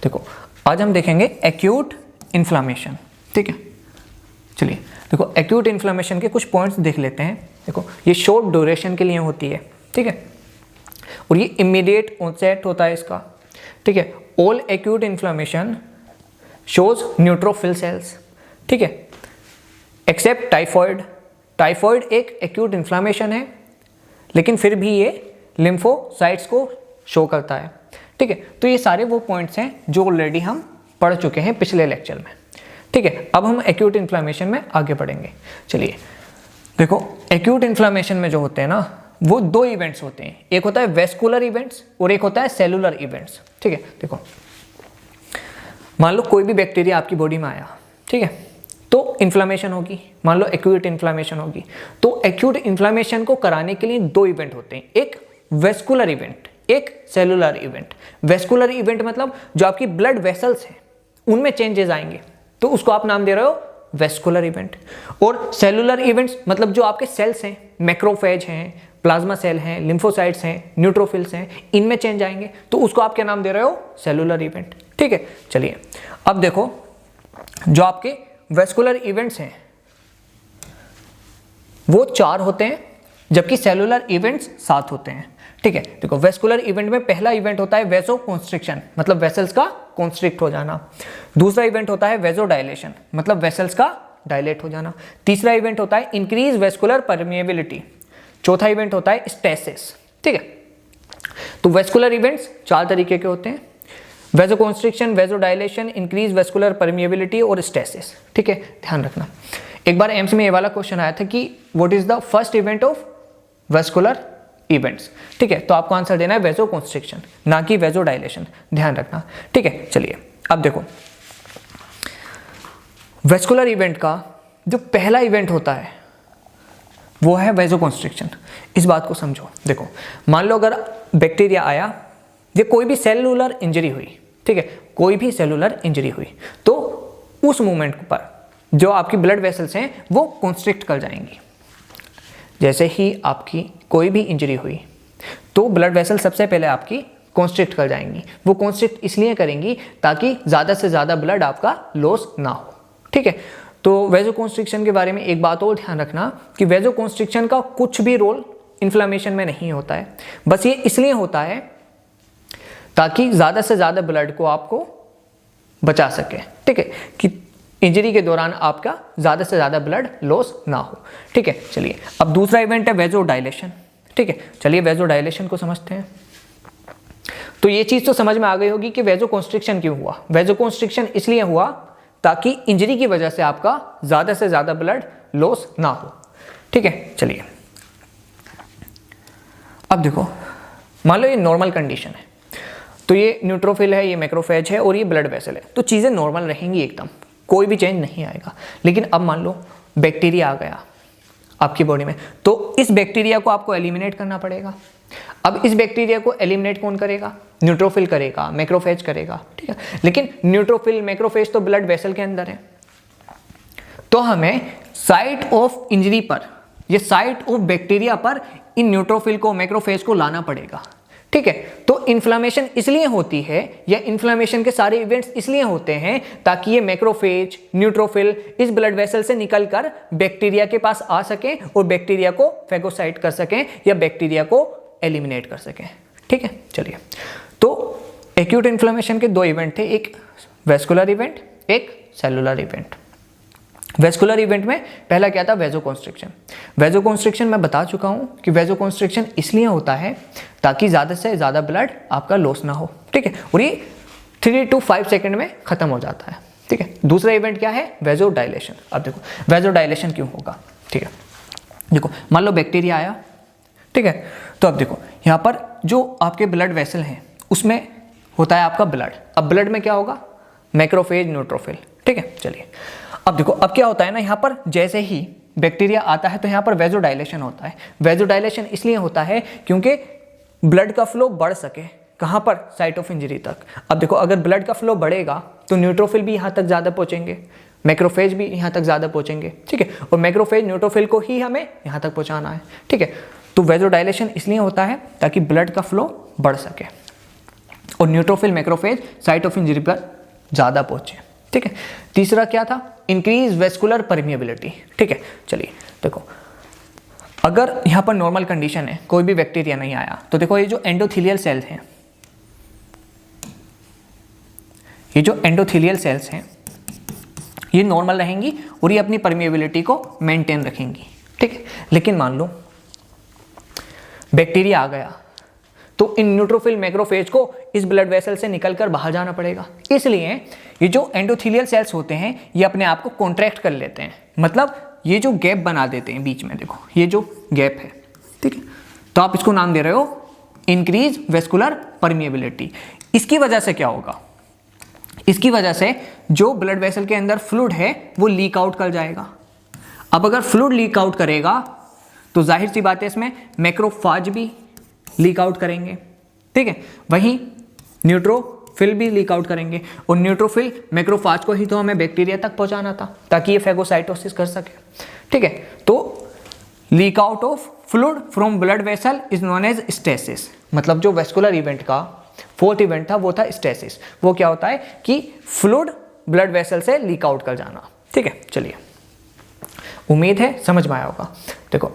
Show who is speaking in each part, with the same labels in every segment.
Speaker 1: देखो आज हम देखेंगे एक्यूट इन्फ्लामेशन। ठीक है, चलिए देखो एक्यूट इन्फ्लामेशन के कुछ पॉइंट्स देख लेते हैं। देखो ये शॉर्ट ड्यूरेशन के लिए होती है, ठीक है, और ये इमीडिएट ऑनसेट होता है इसका। ठीक है, all acute inflammation shows neutrophil cells, ठीक है, एक्सेप्ट टाइफॉइड। टाइफॉइड एक एक्यूट इन्फ्लामेशन है लेकिन फिर भी ये लिम्फोसाइट्स को शो करता है। ठीक है, तो ये सारे वो पॉइंट्स हैं जो ऑलरेडी हम पढ़ चुके हैं पिछले लेक्चर में। ठीक है, अब हम एक्यूट इन्फ्लामेशन में आगे बढ़ेंगे। चलिए देखो एक्यूट इन्फ्लामेशन में जो होते हैं ना वो दो इवेंट्स होते हैं, एक होता है वेस्कुलर इवेंट्स और एक होता है सेलुलर इवेंट्स। ठीक है, देखो मान लो कोई भी बैक्टीरिया आपकी बॉडी में आया, ठीक है, तो इन्फ्लामेशन होगी, मान लो एक्यूट इन्फ्लामेशन होगी। तो एक्यूट इन्फ्लामेशन को कराने के लिए दो इवेंट होते हैं, एक वेस्कुलर इवेंट, एक सेलुलर इवेंट। वेस्कुलर इवेंट मतलब जो आपकी ब्लड वेसल्स हैं उनमें चेंजेस आएंगे, तो उसको आप नाम दे रहे हो वेस्कुलर इवेंट। और सेलुलर इवेंट्स मतलब जो आपके सेल्स हैं, मैक्रोफेज हैं, प्लाज्मा सेल हैं, लिम्फोसाइट्स हैं, न्यूट्रोफिल्स हैं, इनमें चेंज आएंगे, तो उसको आप क्या नाम दे रहे हो, सेलुलर इवेंट। ठीक है, चलिए अब देखो जो आपके वेस्कुलर इवेंट्स हैं वो 4 होते हैं जबकि सेलुलर इवेंट्स 7 होते हैं। ठीक है, देखो वेस्कुलर इवेंट में पहला इवेंट होता है वेसोकॉन्स्ट्रिक्शन, मतलब वेसल्स का कॉन्स्ट्रिक्ट हो जाना। दूसरा इवेंट होता है वेसोडाइलेशन, मतलब वेसल्स का डायलेट हो जाना। तीसरा इवेंट होता है इंक्रीज वेस्कुलर परमिएबिलिटी। चौथा इवेंट होता है स्टेसिस। ठीक है, तो वेस्कुलर इवेंट्स 4 तरीके के होते हैं, वेसोकॉन्स्ट्रिक्शन, वेसोडाइलेशन, इंक्रीज वेस्कुलर परमिएबिलिटी और स्टेसिस। ठीक है, ध्यान रखना। एक बार एम्स में ये वाला क्वेश्चन आया था कि what is the first event of vascular events. ठीक है, तो आपको आंसर देना है वेसोकॉन्स्ट्रिक्शन, ना कि वेसोडाइलेशन, ध्यान रखना। ठीक है, चलिए अब देखो वेस्कुलर इवेंट का जो पहला इवेंट होता है वो है वेसोकॉन्स्ट्रिक्शन। इस बात को समझो। देखो मान लो अगर बैक्टीरिया आया या कोई भी सेलुलर इंजरी हुई, ठीक है, कोई भी सेलुलर इंजरी हुई, तो उस मोमेंट पर जो आपकी ब्लड वेसल्स हैं वो कॉन्स्ट्रिक्ट कर जाएंगी। जैसे ही आपकी कोई भी इंजरी हुई तो ब्लड वेसल सबसे पहले आपकी कॉन्स्ट्रिक्ट कर जाएंगी। वो कॉन्स्ट्रिक्ट इसलिए करेंगी ताकि ज़्यादा से ज़्यादा ब्लड आपका लॉस ना हो। ठीक है, तो वेसोकॉन्स्ट्रिक्शन के बारे में एक बात और ध्यान रखना कि वेसोकॉन्स्ट्रिक्शन का कुछ भी रोल इन्फ्लामेशन में नहीं होता है, बस ये इसलिए होता है ताकि ज़्यादा से ज़्यादा ब्लड को आपको बचा सके। ठीक है, कि इंजरी के दौरान आपका ज़्यादा से ज़्यादा ब्लड लॉस ना हो। ठीक है, चलिए अब दूसरा इवेंट है वेसोडाइलेशन। ठीक है, चलिए वेसोडाइलेशन को समझते हैं। तो ये चीज़ तो समझ में आ गई होगी कि वेसोकॉन्स्ट्रिक्शन क्यों हुआ। वेसोकॉन्स्ट्रिक्शन इसलिए हुआ ताकि इंजरी की वजह से आपका ज़्यादा से ज़्यादा ब्लड लॉस ना हो। ठीक है, चलिए अब देखो मान लो ये नॉर्मल कंडीशन है, तो ये न्यूट्रोफिल है, ये मैक्रोफेज है और ये ब्लड वेसल है, तो चीज़ें नॉर्मल रहेंगी एकदम, कोई भी चेंज नहीं आएगा। लेकिन अब मान लो बैक्टीरिया आ गया आपकी बॉडी में, तो इस बैक्टीरिया को आपको एलिमिनेट करना पड़ेगा। अब इस बैक्टीरिया को एलिमिनेट कौन करेगा, न्यूट्रोफिल करेगा, मैक्रोफेज करेगा। ठीक है, लेकिन न्यूट्रोफिल मैक्रोफेज तो ब्लड वेसल के अंदर है, तो हमें साइट ऑफ इंजरी पर या साइट ऑफ बैक्टीरिया पर इन न्यूट्रोफिल को, मैक्रोफेज को लाना पड़ेगा। ठीक है, तो इन्फ्लामेशन इसलिए होती है या इन्फ्लामेशन के सारे इवेंट्स इसलिए होते हैं ताकि ये मैक्रोफेज, न्यूट्रोफिल इस ब्लड वेसल से निकलकर बैक्टीरिया के पास आ सकें और बैक्टीरिया को फेगोसाइट कर सकें या बैक्टीरिया को एलिमिनेट कर सकें। ठीक है, चलिए तो एक्यूट इन्फ्लामेशन के 2 इवेंट थे, एक वेस्कुलर इवेंट, एक सेलुलर इवेंट। वेस्कुलर इवेंट में पहला क्या था, वेसोकॉन्स्ट्रिक्शन। वेसोकॉन्स्ट्रिक्शन मैं बता चुका हूं कि वेसोकॉन्स्ट्रिक्शन इसलिए होता है ताकि ज़्यादा से ज़्यादा ब्लड आपका लॉस ना हो। ठीक है, और ये 3 to 5 सेकेंड में ख़त्म हो जाता है। ठीक है, दूसरा इवेंट क्या है, वेसोडाइलेशन। अब देखो वेसोडाइलेशन क्यों होगा। ठीक है, देखो मान लो बैक्टीरिया आया, ठीक है, तो अब देखो यहाँ पर जो आपके ब्लड वेसल हैं उसमें होता है आपका ब्लड। अब ब्लड में क्या होगा, मैक्रोफेज, न्यूट्रोफिल। ठीक है, चलिए अब देखो अब क्या होता है ना, यहाँ पर जैसे ही बैक्टीरिया आता है तो यहाँ पर वेसोडाइलेशन होता है। वेसोडाइलेशन इसलिए होता है क्योंकि ब्लड का फ्लो बढ़ सके, कहाँ पर, साइट ऑफ इंजरी तक। अब देखो अगर ब्लड का फ्लो बढ़ेगा तो न्यूट्रोफिल भी यहाँ तक ज़्यादा पहुँचेंगे, मैक्रोफेज भी यहाँ तक ज़्यादा पहुँचेंगे। ठीक है, और मैक्रोफेज न्यूट्रोफिल को ही हमें यहाँ तक पहुँचाना है। ठीक है, तो वेसोडाइलेशन इसलिए होता है ताकि ब्लड का फ्लो बढ़ सके। और neutrophil macrophage site of injury पर ज़्यादा पहुँचे। ठीक है, तीसरा क्या था, इंक्रीज वेस्कुलर परमिएबिलिटी। ठीक है, चलिए देखो, अगर यहाँ पर नॉर्मल कंडीशन है, कोई भी बैक्टीरिया नहीं आया, तो देखो ये जो एंडोथेलियल सेल्स हैं, ये जो एंडोथेलियल सेल्स हैं ये नॉर्मल रहेंगी और ये अपनी परमिएबिलिटी को मेंटेन रखेंगी। ठीक है, लेकिन मान लो बैक्टीरिया आ गया तो इन न्यूट्रोफिल मैक्रोफेज को इस ब्लड वेसल से निकलकर बाहर जाना पड़ेगा। इसलिए ये जो एंडोथेलियल सेल्स होते हैं ये अपने आप को कॉन्ट्रैक्ट कर लेते हैं, मतलब ये जो गैप बना देते हैं बीच में, देखो ये जो गैप है। ठीक है, तो आप इसको नाम दे रहे हो इंक्रीज वेस्कुलर परमिएबिलिटी। इसकी वजह से क्या होगा, इसकी वजह से जो ब्लड वेसल के अंदर फ्लूइड है वो लीक आउट कर जाएगा। अब अगर फ्लूइड लीक आउट करेगा तो जाहिर सी बात है इसमें मैक्रोफाज भी लीक आउट करेंगे। ठीक है, वहीं न्यूट्रोफिल भी लीक आउट करेंगे और न्यूट्रोफिल मैक्रोफाज को ही तो हमें बैक्टीरिया तक पहुंचाना था ताकि ये फेगोसाइटोसिस कर सके। ठीक है, तो leak out of fluid from blood vessel is known as stasis. मतलब जो वेस्कुलर इवेंट का फोर्थ इवेंट था वो था स्टेसिस। वो क्या होता है कि फ्लूइड ब्लड वेसल से लीक आउट कर जाना। ठीक है, चलिए उम्मीद है समझ में आया होगा। देखो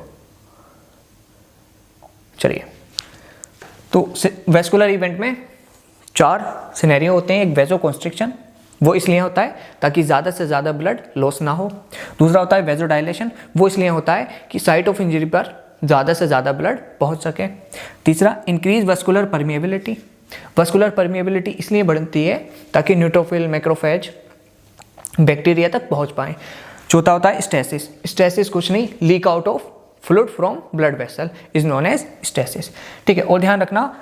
Speaker 1: चलिए, तो वेस्कुलर इवेंट में 4 सिनेरियो होते हैं। एक वेजो कॉन्स्ट्रिक्शन, वो इसलिए होता है ताकि ज़्यादा से ज़्यादा ब्लड लॉस ना हो। दूसरा होता है वेजो डायलेशन, वो इसलिए होता है कि साइट ऑफ इंजरी पर ज़्यादा से ज़्यादा ब्लड पहुंच सके। तीसरा increase vascular permeability, vascular permeability इसलिए बढ़ती है ताकि न्यूट्रोफिल मैक्रोफेज बैक्टीरिया तक पहुंच पाए। चौथा होता है स्टेसिस, स्टेसिस कुछ नहीं, leak out of fluid from blood vessel is known as stasis. ठीक है, और ध्यान रखना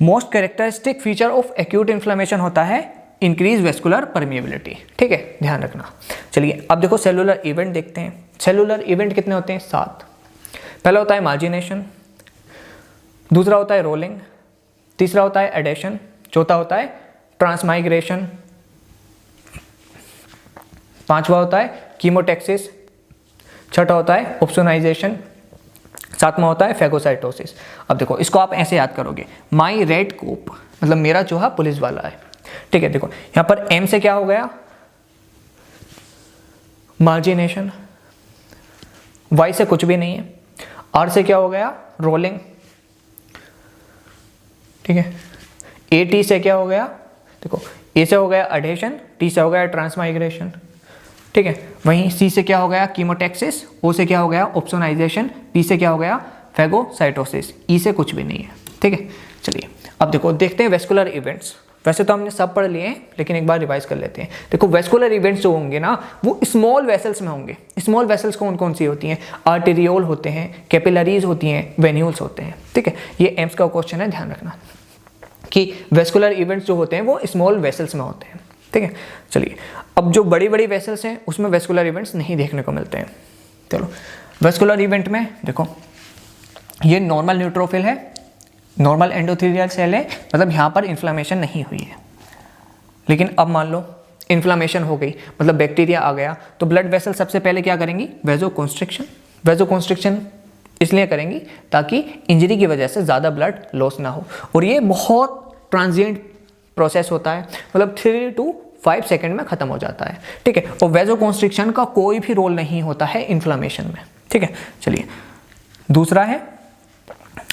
Speaker 1: most characteristic feature of acute inflammation होता है इंक्रीज वेस्कुलर परमिएबिलिटी। ठीक है, ध्यान रखना। चलिए अब देखो सेलुलर इवेंट देखते हैं। सेलुलर इवेंट कितने होते हैं, 7। पहला होता है मार्जिनेशन, दूसरा होता है रोलिंग, तीसरा होता है एडेशन, चौथा होता है ट्रांसमाइग्रेशन, पांचवा होता है कीमोटैक्सिस, छठा होता है ओप्सोनाइजेशन, सातवां होता है फेगोसाइटोसिस। अब देखो इसको आप ऐसे याद करोगे, माई रेड कोप मतलब मेरा चूहा पुलिस वाला है। ठीक है, देखो यहां पर एम से क्या हो गया, मार्जिनेशन, वाई से कुछ भी नहीं है, आर से क्या हो गया, रोलिंग। ठीक है, ए टी से क्या हो गया, देखो ए से हो गया एडेशन, टी से हो गया ट्रांसमाइग्रेशन। ठीक है, वहीं सी से क्या हो गया कीमोटैक्सिस, ओ से क्या हो गया ओप्सोनाइजेशन, पी से क्या हो गया फेगोसाइटोसिस, ई से कुछ भी नहीं है। ठीक है, चलिए अब देखो देखते हैं वेस्कुलर इवेंट्स। वैसे तो हमने सब पढ़ लिए हैं लेकिन एक बार रिवाइज कर लेते हैं। देखो वेस्कुलर इवेंट्स जो होंगे ना वो स्मॉल वेसल्स में होंगे। स्मॉल वेसल्स कौन कौन सी होती हैं, आर्टेरियोल होते हैं, कैपिलरीज होती हैं, वेन्यूल्स होते हैं। ठीक है, ये एम्स का क्वेश्चन है, ध्यान रखना कि वेस्कुलर इवेंट्स जो होते हैं वो स्मॉल वेसल्स में होते हैं। ठीक है, चलिए अब जो बड़ी बड़ी वेसल्स हैं उसमें वेस्कुलर इवेंट्स नहीं देखने को मिलते हैं। चलो वेस्कुलर इवेंट में देखो ये नॉर्मल न्यूट्रोफिल है, नॉर्मल एंडोथेलियल सेल है, मतलब यहाँ पर इन्फ्लामेशन नहीं हुई है। लेकिन अब मान लो इन्फ्लामेशन हो गई, मतलब बैक्टीरिया आ गया, तो ब्लड वेसल सबसे पहले क्या करेंगी, वेजो कॉन्स्ट्रिक्शन। वेजो कॉन्स्ट्रिक्शन इसलिए करेंगी ताकि इंजरी की वजह से ज़्यादा ब्लड लॉस ना हो, और ये बहुत ट्रांजिएंट प्रोसेस होता है, मतलब 3 to 5 सेकेंड में ख़त्म हो जाता है। ठीक है, और वेजो कॉन्स्ट्रिक्शन का कोई भी रोल नहीं होता है इन्फ्लामेशन में। ठीक है, चलिए दूसरा है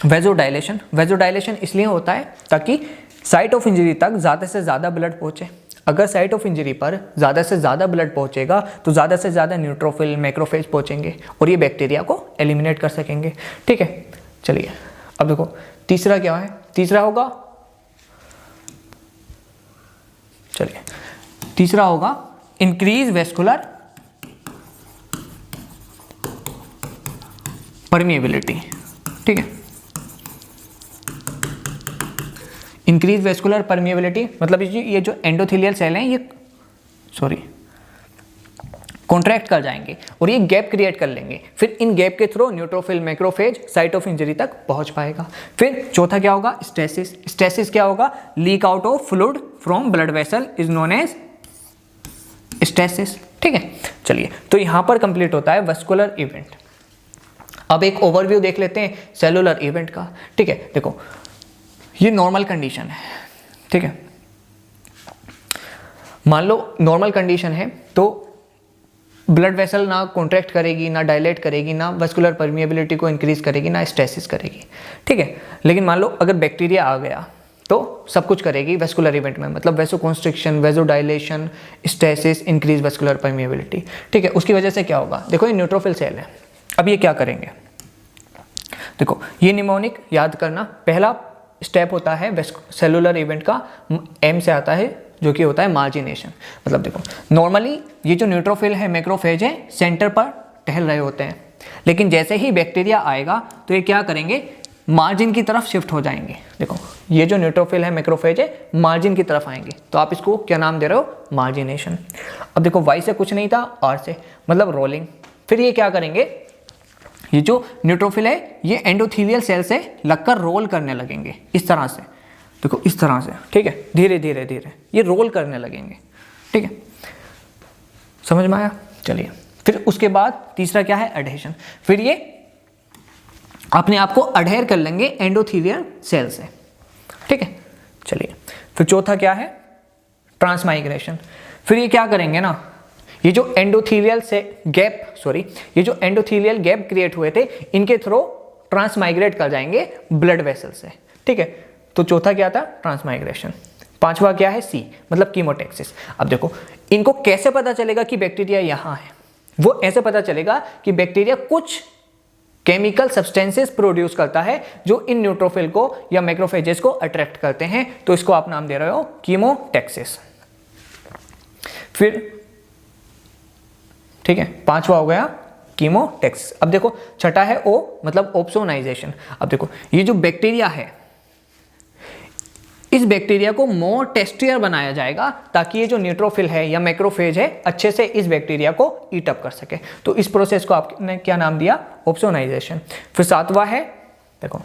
Speaker 1: वेजो डायलेशन। वेजो डायलेशन इसलिए होता है ताकि साइट ऑफ इंजरी तक ज़्यादा से ज़्यादा ब्लड पहुँचे। अगर साइट ऑफ इंजरी पर ज़्यादा से ज़्यादा ब्लड पहुँचेगा तो ज़्यादा से ज़्यादा न्यूट्रोफिल मैक्रोफेज पहुँचेंगे और ये बैक्टीरिया को एलिमिनेट कर सकेंगे। ठीक है, चलिए अब देखो तीसरा क्या है, तीसरा होगा, चलिए तीसरा होगा इंक्रीज वेस्कुलर परमिएबिलिटी। ठीक है, इंक्रीज वेस्कुलर परमिएबिलिटी मतलब ये जो एंडोथेलियल सेल हैं ये कॉन्ट्रैक्ट कर जाएंगे और ये गैप क्रिएट कर लेंगे। फिर इन गैप के through neutrophil macrophage site of injury तक पहुंच पाएगा। फिर चौथा क्या होगा, स्टेसिस। स्टेसिस क्या होगा, leak out of fluid from blood vessel is known as stasis. ठीक है, चलिए तो यहां पर कंप्लीट होता है वेस्कुलर इवेंट। अब एक ओवरव्यू देख लेते हैं सेलुलर इवेंट का। ठीक है, देखो ये नॉर्मल कंडीशन है। ठीक है। मान लो नॉर्मल कंडीशन है तो ब्लड वेसल ना कॉन्ट्रैक्ट करेगी, ना डायलेट करेगी, ना वेस्कुलर परमिएबिलिटी को इंक्रीज करेगी, ना स्टेसिस करेगी, ठीक है। लेकिन मान लो अगर बैक्टीरिया आ गया तो सब कुछ करेगी वेस्कुलर इवेंट में, मतलब vasoconstriction, vasodilation, stasis, increase vascular permeability, ठीक है। उसकी वजह से क्या होगा, देखो ये न्यूट्रोफिल सेल है। अब ये क्या करेंगे, देखो ये निमोनिक याद करना, पहला स्टेप होता है सेलुलर इवेंट का, एम से आता है जो कि होता है मार्जिनेशन। मतलब देखो नॉर्मली ये जो न्यूट्रोफिल है, मैक्रोफेज है, सेंटर पर टहल रहे होते हैं, लेकिन जैसे ही बैक्टीरिया आएगा तो ये क्या करेंगे, मार्जिन की तरफ शिफ्ट हो जाएंगे। देखो ये जो न्यूट्रोफिल है, मैक्रोफेज है, मार्जिन की तरफ आएंगे, तो आप इसको क्या नाम दे रहे हो, मार्जिनेशन। अब देखो वाई से कुछ नहीं था, आर से, मतलब रोलिंग। फिर ये क्या करेंगे, ये जो न्यूट्रोफिल है ये एंडोथीलियल सेल से लगकर रोल करने लगेंगे, इस तरह से, देखो इस तरह से, ठीक है, धीरे धीरे धीरे ये रोल करने लगेंगे, ठीक है। समझ में आया, चलिए। फिर उसके बाद तीसरा क्या है, एडहेशन। फिर ये अपने आप को अडहेर कर लेंगे एंडोथीलियल सेल से, ठीक है। चलिए फिर चौथा क्या है, ट्रांसमाइग्रेशन। फिर ये क्या करेंगे ना, ये जो एंडोथीलियल से गैप, सॉरी, ये जो एंडोथीलियल गैप क्रिएट हुए थे इनके थ्रू ट्रांसमाइग्रेट कर जाएंगे ब्लड वेसल से, ठीक है। तो चौथा क्या था, ट्रांसमाइग्रेशन। पांचवा क्या है, सी, मतलब कीमोटैक्सिस। अब देखो इनको कैसे पता चलेगा कि बैक्टीरिया यहाँ है, वो ऐसे पता चलेगा कि बैक्टीरिया कुछ केमिकल सब्सटेंसेस प्रोड्यूस करता है जो इन न्यूट्रोफिल को या मैक्रोफेजेस को अट्रैक्ट करते हैं, तो इसको आप नाम दे रहे हो कीमोटैक्सिस। फिर ठीक है, पांचवा हो गया कीमोटैक्सिस। अब देखो छठा है ओ, मतलब ओप्सोनाइजेशन। अब देखो ये जो बैक्टीरिया है, इस बैक्टीरिया को मोर टेस्टियर बनाया जाएगा ताकि ये जो न्यूट्रोफिल है या मैक्रोफेज है अच्छे से इस बैक्टीरिया को ईट अप कर सके। तो इस प्रोसेस को आपने क्या नाम दिया, ओप्सोनाइजेशन। फिर सातवां है, देखो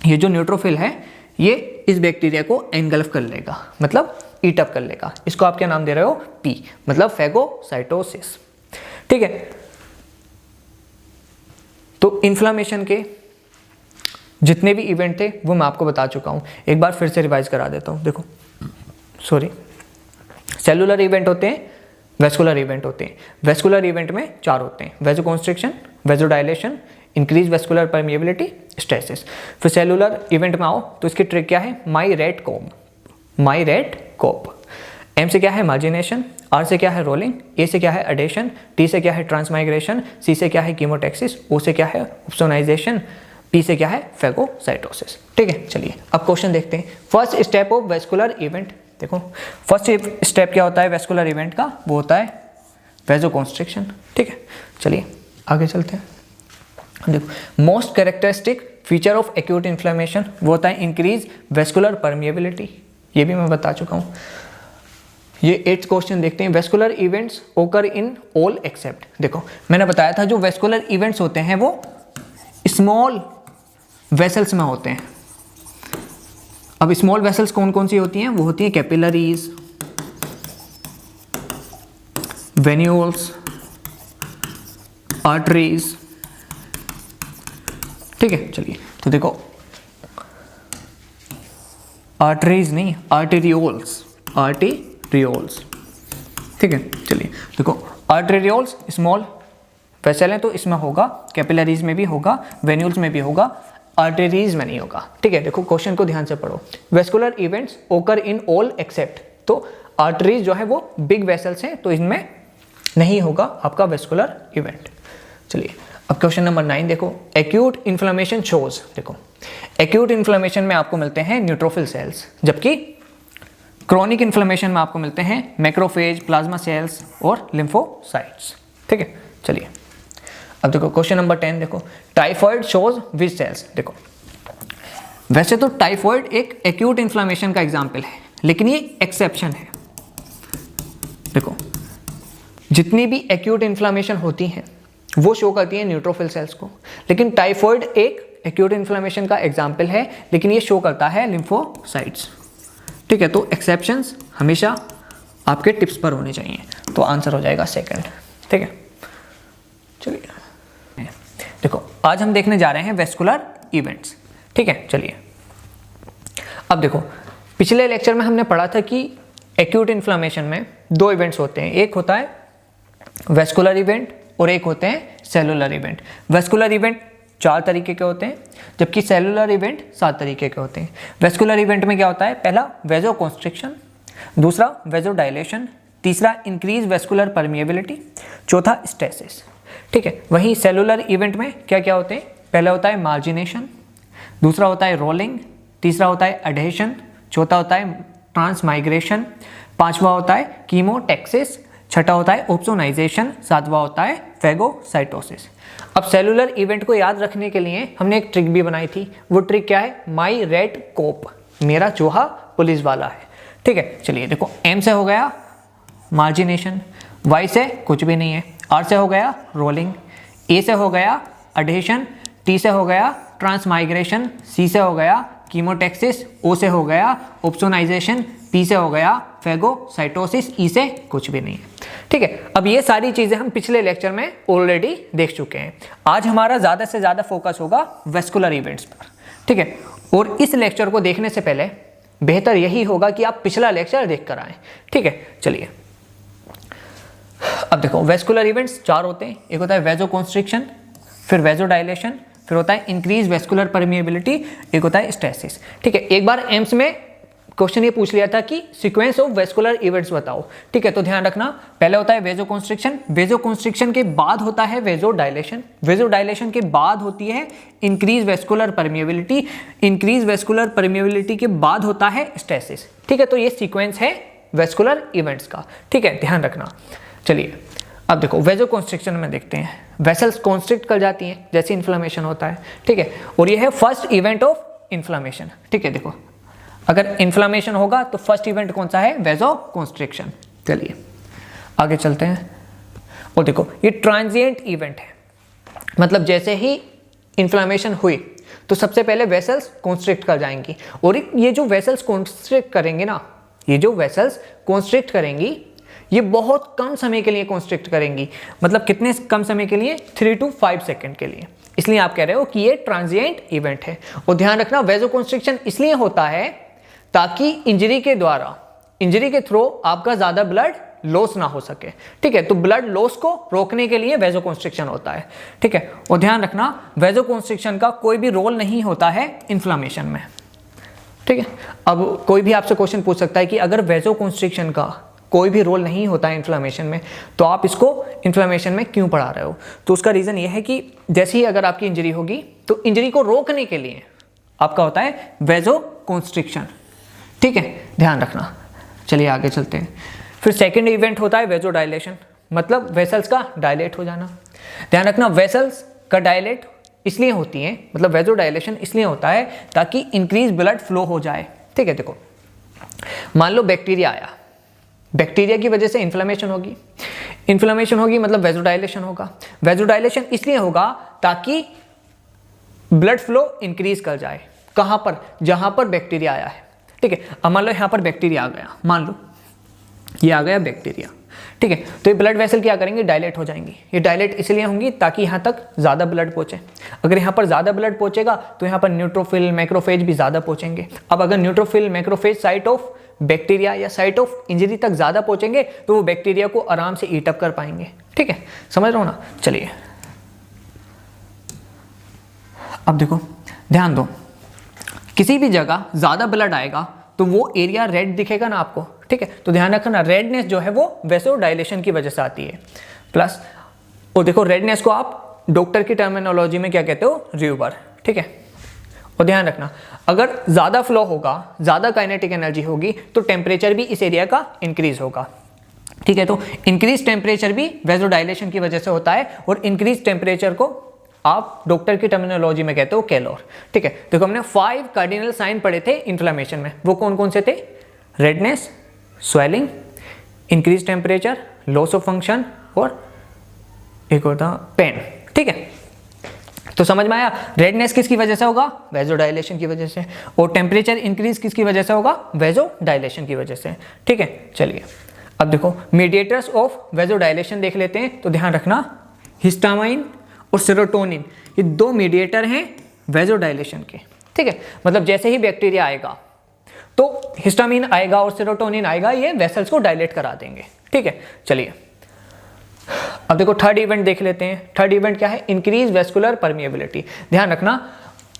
Speaker 1: ये जो न्यूट्रोफिल है ये इस बैक्टीरिया को एंगल्फ कर लेगा, मतलब ईट अप कर लेगा, इसको आप क्या नाम दे रहे हो, पी, मतलब फेगोसाइटोसिस, ठीक है। तो इन्फ्लामेशन के जितने भी इवेंट थे वो मैं आपको बता चुका हूं, एक बार फिर से रिवाइज करा देता हूं। देखो सॉरी, सेलुलर इवेंट होते हैं, वेस्कुलर इवेंट होते हैं। वेस्कुलर इवेंट में चार होते हैं, vasoconstriction, vasodilation, increase vascular permeability, stasis. फिर सेलुलर इवेंट में आओ तो इसकी ट्रिक क्या है, माई रेड कोप। एम से क्या है, मार्जिनेशन, आर से क्या है, रोलिंग, ए से क्या है, एडेशन, टी से क्या है, ट्रांसमाइग्रेशन, सी से क्या है, कीमोटैक्सिस, ओ से क्या है, ओप्सोनाइजेशन, पी से क्या है, फेगोसाइटोसिस, ठीक है। चलिए अब क्वेश्चन देखते हैं। First step of vascular event, देखो फर्स्ट स्टेप क्या होता है वेस्कुलर इवेंट का, वो होता है वेसोकॉन्स्ट्रिक्शन, ठीक है। चलिए आगे चलते हैं। देखो most characteristic feature of acute inflammation वो होता है इंक्रीज वेस्कुलर परमिएबिलिटी, ये भी मैं बता चुका हूँ। ये 8th क्वेश्चन देखते हैं, वेस्कुलर इवेंट्स ओकर इन ऑल एक्सेप्ट। देखो मैंने बताया था जो वेस्कुलर इवेंट्स होते हैं वो स्मॉल वेसल्स में होते हैं। अब स्मॉल वेसल्स कौन कौन सी होती हैं, वो होती हैं कैपिलरीज, वेन्यूल्स, आर्टरीज, ठीक है। चलिए तो देखो आर्टरीज नहीं, आर्टेरियोल्स, ठीक है। चलिए देखो आर्टेरियोल्स स्मॉल वेसल है तो इसमें होगा, कैपिलरीज में भी होगा, वेन्यूल्स में भी होगा, आर्टरीज में नहीं होगा, ठीक है। देखो क्वेश्चन को ध्यान से पढ़ो, वेस्कुलर इवेंट्स ओकर इन ऑल एक्सेप्ट, तो आर्टरीज जो है वो बिग वेसल्स हैं तो इनमें नहीं होगा आपका वेस्कुलर इवेंट। चलिए अब क्वेश्चन नंबर 9 देखो, एक्यूट इन्फ्लेमेशन शोज। देखो एक्यूट इन्फ्लेमेशन में आपको मिलते हैं न्यूट्रोफिल सेल्स, जबकि क्रॉनिक इन्फ्लेमेशन में आपको मिलते हैं मैक्रोफेज, प्लाज्मा सेल्स और लिम्फोसाइट्स, ठीक है। चलिए अब देखो क्वेश्चन नंबर 10 देखो, टाइफॉइड शोज विच सेल्स। देखो वैसे तो टाइफॉइड एक एक्यूट इन्फ्लेमेशन का एग्जाम्पल है, लेकिन ये एक्सेप्शन है। देखो जितनी भी एक्यूट इन्फ्लेमेशन होती हैं वो शो करती है न्यूट्रोफिल सेल्स को, लेकिन टाइफॉइड एक एक्यूट इन्फ्लेमेशन का एग्जाम्पल है लेकिन ये शो करता है लिम्फोसाइट्स, ठीक है। तो एक्सेप्शंस हमेशा आपके टिप्स पर होने चाहिए, तो आंसर हो जाएगा सेकंड, ठीक है। चलिए देखो आज हम देखने जा रहे हैं वेस्कुलर इवेंट्स, ठीक है। चलिए अब देखो पिछले लेक्चर में हमने पढ़ा था कि एक्यूट इन्फ्लामेशन में दो इवेंट्स होते हैं, एक होता है वेस्कुलर इवेंट और एक होते हैं सेलुलर इवेंट। वेस्कुलर इवेंट 4 तरीके के होते हैं, जबकि सेलुलर इवेंट 7 तरीके के होते हैं। वेस्कुलर इवेंट में क्या होता है, पहला वेजो कॉन्स्ट्रिक्शन, दूसरा वेजो डायलेशन, तीसरा इंक्रीज वेस्कुलर परमिएबिलिटी, चौथा स्टेसिस। ठीक है, वहीं सेलुलर इवेंट में क्या क्या होते हैं, पहला होता है मार्जिनेशन, दूसरा होता है रोलिंग, तीसरा होता है एडहेशन, चौथा होता है ट्रांसमाइग्रेशन, पांचवा होता है कीमोटैक्सिस, छठा होता है ओप्सोनाइजेशन, सातवां होता है फेगोसाइटोसिस। अब सेलुलर इवेंट को याद रखने के लिए हमने एक ट्रिक भी बनाई थी, वो ट्रिक क्या है, माई रेड कोप, मेरा चूहा पुलिस वाला है। ठीक है, चलिए देखो, एम से हो गया मार्जिनेशन, वाई से कुछ भी नहीं है, आर से हो गया रोलिंग, ए से हो गया एडहेशन, टी से हो गया ट्रांसमाइग्रेशन, सी से हो गया कीमोटैक्सिस, ओ से हो गया ओप्सोनाइजेशन, पी से हो गया फेगोसाइटोसिस, ई से कुछ भी नहीं है। ठीक है, अब ये सारी चीजें हम पिछले लेक्चर में ऑलरेडी देख चुके हैं। आज हमारा ज्यादा से ज्यादा फोकस होगा वेस्कुलर इवेंट्स पर। ठीक है, और इस लेक्चर को देखने से पहले बेहतर यही होगा कि आप पिछला लेक्चर देख कर आए। ठीक है, चलिए अब देखो, वेस्कुलर इवेंट्स 4 होते हैं, एक होता है वेजो कॉन्स्ट्रिक्शन, फिर वेजो डायलेशन, फिर होता है इंक्रीज वेस्कुलर परमिएबिलिटी, एक होता है स्टेसिस। ठीक है, एक बार एम्स में क्वेश्चन ये पूछ लिया था कि सीक्वेंस ऑफ वेस्कुलर इवेंट्स बताओ। ठीक है, तो ध्यान रखना, पहले होता है वेजो कॉन्स्ट्रिक्शन, वेजो कॉन्स्ट्रिक्शन के बाद होता है वेजो डायलेशन, वेजो डायलेशन के बाद होती है increase vascular permeability, increase vascular permeability के बाद होता है स्टेसिस। ठीक है, तो ये सीक्वेंस है वेस्कुलर इवेंट्स का। ठीक है, ध्यान रखना। चलिए अब देखो, वेजो कॉन्स्ट्रिक्शन में देखते हैं, वेसल्स कॉन्स्ट्रिक्ट कर जाती हैं जैसे इन्फ्लेमेशन होता है। ठीक है, और ये है फर्स्ट इवेंट ऑफ इन्फ्लेमेशन। ठीक है, देखो अगर इन्फ्लेमेशन होगा तो फर्स्ट इवेंट कौन सा है, वेजो कॉन्स्ट्रिक्शन। चलिए आगे चलते हैं, और देखो ये ट्रांजिएंट इवेंट है, मतलब जैसे ही इन्फ्लेमेशन हुई तो सबसे पहले वेसल्स कॉन्स्ट्रिक्ट कर जाएंगी, और ये जो वेसल्स कॉन्स्ट्रिक्ट करेंगे ना, ये जो वेसल्स कॉन्स्ट्रिक्ट करेंगी ये बहुत कम समय के लिए कॉन्स्ट्रिक्ट करेंगी। मतलब कितने कम समय के लिए, 3 to 5 सेकेंड के लिए। इसलिए आप कह रहे हो कि ये ट्रांजिएंट इवेंट है। और ध्यान रखना, वेजो कॉन्स्ट्रिक्शन इसलिए होता है ताकि इंजरी के द्वारा, इंजरी के थ्रू आपका ज्यादा ब्लड लॉस ना हो सके। ठीक है, तो ब्लड लॉस को रोकने के लिए वेजो कॉन्स्ट्रिक्शन होता है। ठीक है, और ध्यान रखना, वेजो कॉन्स्ट्रिक्शन का कोई भी रोल नहीं होता है इन्फ्लेमेशन में। ठीक है, अब कोई भी आपसे क्वेश्चन पूछ सकता है कि अगर वेजो कॉन्स्ट्रिक्शन का कोई भी रोल नहीं होता है इन्फ्लेमेशन में, तो आप इसको इन्फ्लेमेशन में क्यों पढ़ा रहे हो? तो उसका रीज़न ये है कि जैसे ही अगर आपकी इंजरी होगी तो इंजरी को रोकने के लिए आपका होता है वेजो कॉन्स्ट्रिक्शन। ठीक है, ध्यान रखना। चलिए आगे चलते हैं। फिर सेकेंड इवेंट होता है वेजो डायलेशन, मतलब वेसल्स का डायलेट हो जाना। ध्यान रखना, वेसल्स का डायलेट इसलिए होती है, मतलब वेजो डायलेशन इसलिए होता है ताकि इंक्रीज ब्लड फ्लो हो जाए। ठीक है, देखो मान लो बैक्टीरिया आया, बैक्टीरिया की वजह से इन्फ्लेमेशन होगी, इन्फ्लेमेशन होगी मतलब वेजोडाइलेशन होगा। वेजोडाइलेशन इसलिए होगा ताकि ब्लड फ्लो इंक्रीज कर जाए। कहां पर, जहां पर बैक्टीरिया आया है। ठीक है, अब मान लो यहां पर बैक्टीरिया आ गया, मान लो ये आ गया बैक्टीरिया। ठीक है, तो ये ब्लड वेसल क्या करेंगे, डायलेट हो जाएंगी। ये डायलेट इसलिए होंगी ताकि यहाँ तक ज़्यादा ब्लड पहुँचे। अगर यहाँ पर ज़्यादा ब्लड पहुँचेगा तो यहाँ पर न्यूट्रोफिल मैक्रोफेज भी ज़्यादा पहुँचेंगे। अब अगर neutrophil macrophage site of bacteria या साइट ऑफ इंजरी तक ज़्यादा पहुँचेंगे तो वो बैक्टीरिया को आराम से ईट अप कर पाएंगे। ठीक है, समझ रहे हो ना। चलिए अब देखो, ध्यान दो, किसी भी जगह ज़्यादा ब्लड आएगा तो वो एरिया रेड दिखेगा ना आपको। ठीक है, तो ध्यान रखना, रेडनेस जो है वो वेसोडाइलेशन की वजह से आती है। प्लस और देखो, रेडनेस को आप डॉक्टर की टर्मिनोलॉजी में क्या कहते हो, र्यूबर। ठीक है, और ध्यान रखना, अगर ज़्यादा फ्लो होगा, ज़्यादा काइनेटिक एनर्जी होगी तो टेम्परेचर भी इस एरिया का इंक्रीज होगा। ठीक है, तो इंक्रीज टेम्परेचर भी वेसोडाइलेशन की वजह से होता है, और इंक्रीज टेम्परेचर को आप डॉक्टर की टर्मिनोलॉजी में कहते हो कैलोर। ठीक है, देखो हमने 5 कार्डिनल साइन पढ़े थे इन्फ्लेमेशन में, वो कौन कौन से थे, redness, swelling, increase temperature, loss of function और एक होता पेन। ठीक है, तो समझ में आया, रेडनेस किसकी वजह से होगा, वेजोडाइलेशन की वजह से, और टेम्परेचर इंक्रीज किसकी वजह से होगा, वेजोडाइलेशन की वजह से। ठीक है, चलिए अब देखो मीडिएटर्स ऑफ वेजोडाइलेशन देख लेते हैं। तो ध्यान रखना, हिस्टामाइन और सेरोटोनिन ये 2 मीडिएटर हैं वेजोडाइलेशन के। ठीक है, मतलब जैसे ही बैक्टीरिया आएगा तो हिस्टामिन आएगा और सेरोटोनिन आएगा, ये वेसल्स को डायलेट करा देंगे। ठीक है, चलिए अब देखो थर्ड इवेंट देख लेते हैं। थर्ड इवेंट क्या है? Increase vascular permeability. ध्यान रखना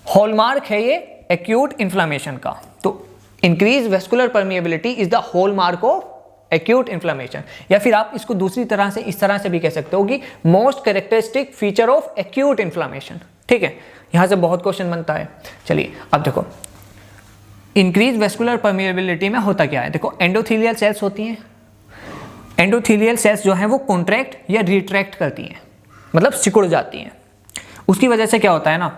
Speaker 1: हॉलमार्क है ये एक्यूट इन्फ्लामेशन का। तो increase vascular permeability is the hallmark of acute inflammation, या फिर आप इसको दूसरी तरह से इस तरह से भी कह सकते हो कि most characteristic feature of acute inflammation. ठीक है, यहां से बहुत क्वेश्चन बनता है। चलिए अब देखो इंक्रीज वेस्कुलर परमिएबिलिटी में होता क्या है? देखो एंडोथेलियल सेल्स होती हैं, एंडोथेलियल सेल्स जो हैं वो कॉन्ट्रैक्ट या रिट्रैक्ट करती हैं, मतलब सिकुड़ जाती हैं। उसकी वजह से क्या होता है ना,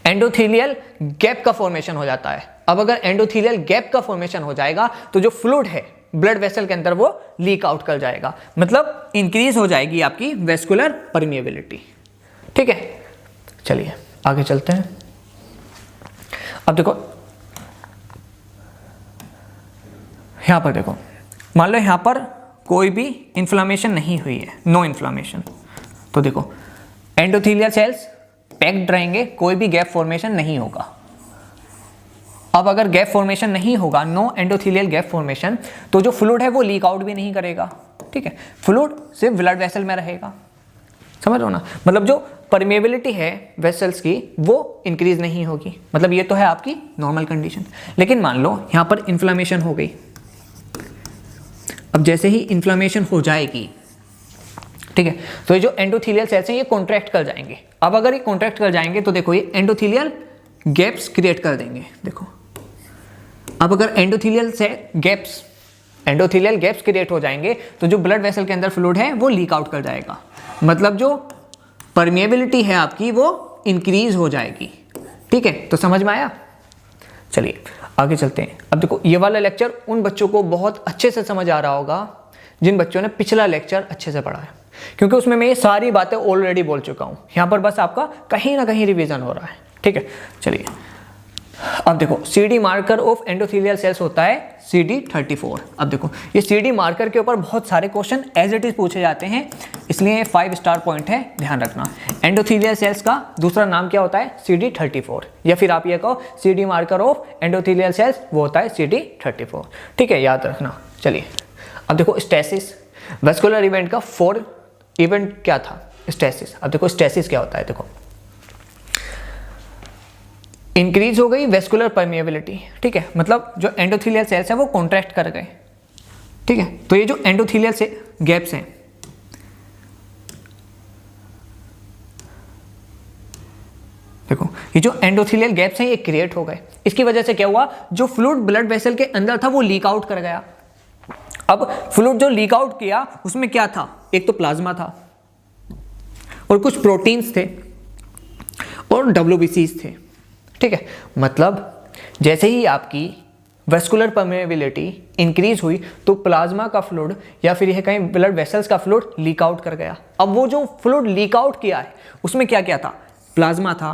Speaker 1: एंडोथेलियल गैप का फॉर्मेशन हो जाता है। अब अगर एंडोथेलियल गैप का फॉर्मेशन हो जाएगा तो जो फ्लूइड है ब्लड वेसल के अंदर वो लीक आउट कर जाएगा, मतलब इंक्रीज हो जाएगी आपकी वेस्कुलर परमिएबिलिटी। ठीक है, चलिए आगे चलते हैं। अब देखो यहां पर देखो, मान लो यहां पर कोई भी इन्फ्लामेशन नहीं हुई है, नो इन्फ्लामेशन, तो देखो एंडोथेलियल सेल्स पैक्ड रहेंगे, कोई भी गैप फॉर्मेशन नहीं होगा। अब अगर गैप फॉर्मेशन नहीं होगा, नो एंडोथेलियल गैप फॉर्मेशन, तो जो फ्लूइड है वो लीक आउट भी नहीं करेगा। ठीक है, फ्लूइड सिर्फ ब्लड वेसल में रहेगा। समझ लो ना, मतलब जो परमेबिलिटी है वेसल्स की वो इंक्रीज नहीं होगी। मतलब ये तो है आपकी नॉर्मल कंडीशन। लेकिन मान लो यहां पर इन्फ्लामेशन हो गई। अब जैसे ही इन्फ्लामेशन हो जाएगी, ठीक है, तो ये जो एंडोथेलियल सेल्स हैं ये कॉन्ट्रैक्ट कर जाएंगे। अब अगर ये कॉन्ट्रैक्ट कर जाएंगे तो देखो ये एंडोथेलियल गैप्स क्रिएट कर देंगे। देखो अब अगर एंडोथेलियल गैप्स क्रिएट हो जाएंगे तो जो ब्लड वेसल के अंदर फ्लूइड है वो लीक आउट कर जाएगा, मतलब जो परमिएबिलिटी है आपकी वो इंक्रीज हो जाएगी। ठीक है, तो समझ में आया? चलिए आगे चलते हैं। अब देखो ये वाला लेक्चर उन बच्चों को बहुत अच्छे से समझ आ रहा होगा जिन बच्चों ने पिछला लेक्चर अच्छे से पढ़ा है, क्योंकि उसमें मैं ये सारी बातें ऑलरेडी बोल चुका हूँ। यहाँ पर बस आपका कहीं ना कहीं रिवीजन हो रहा है। ठीक है, चलिए अब देखो CD marker of endothelial sales होता है CD34। अब देखो ये CD मार्कर के ऊपर बहुत सारे क्वेश्चन एज इट इज पूछे जाते हैं, इसलिए 5 स्टार पॉइंट है, ध्यान रखना। एंडोथेलियल सेल्स का दूसरा नाम क्या होता है? CD34, या फिर आप ये कहो CD marker of endothelial sales वो होता है CD34। ठीक है, याद रखना। चलिए अब देखो स्टेसिस, वेस्कुलर इवेंट का 4 इवेंट क्या था? स्टेसिस। अब देखो स्टेसिस क्या होता है? देखो इंक्रीज हो गई वेस्कुलर परमिएबिलिटी। ठीक है, मतलब जो एंडोथेलियल सेल्स है वो कॉन्ट्रैक्ट कर गए। ठीक है, तो ये जो एंडोथेलियल से गैप्स हैं, देखो ये जो एंडोथेलियल गैप्स हैं ये क्रिएट हो गए। इसकी वजह से क्या हुआ? जो फ्लूइड ब्लड वेसल के अंदर था वो लीक आउट कर गया। अब फ्लूइड जो लीक आउट किया उसमें क्या था? एक तो प्लाज्मा था और कुछ प्रोटीन्स थे और WBCs थे। ठीक है, मतलब जैसे ही आपकी वेस्कुलर परमेबिलिटी इंक्रीज हुई तो प्लाज्मा का फ्लूइड या फिर यह कहीं ब्लड वेसल्स का फ्लूइड लीक आउट कर गया। अब वो जो फ्लूइड लीक आउट किया है उसमें क्या क्या था? प्लाज्मा था,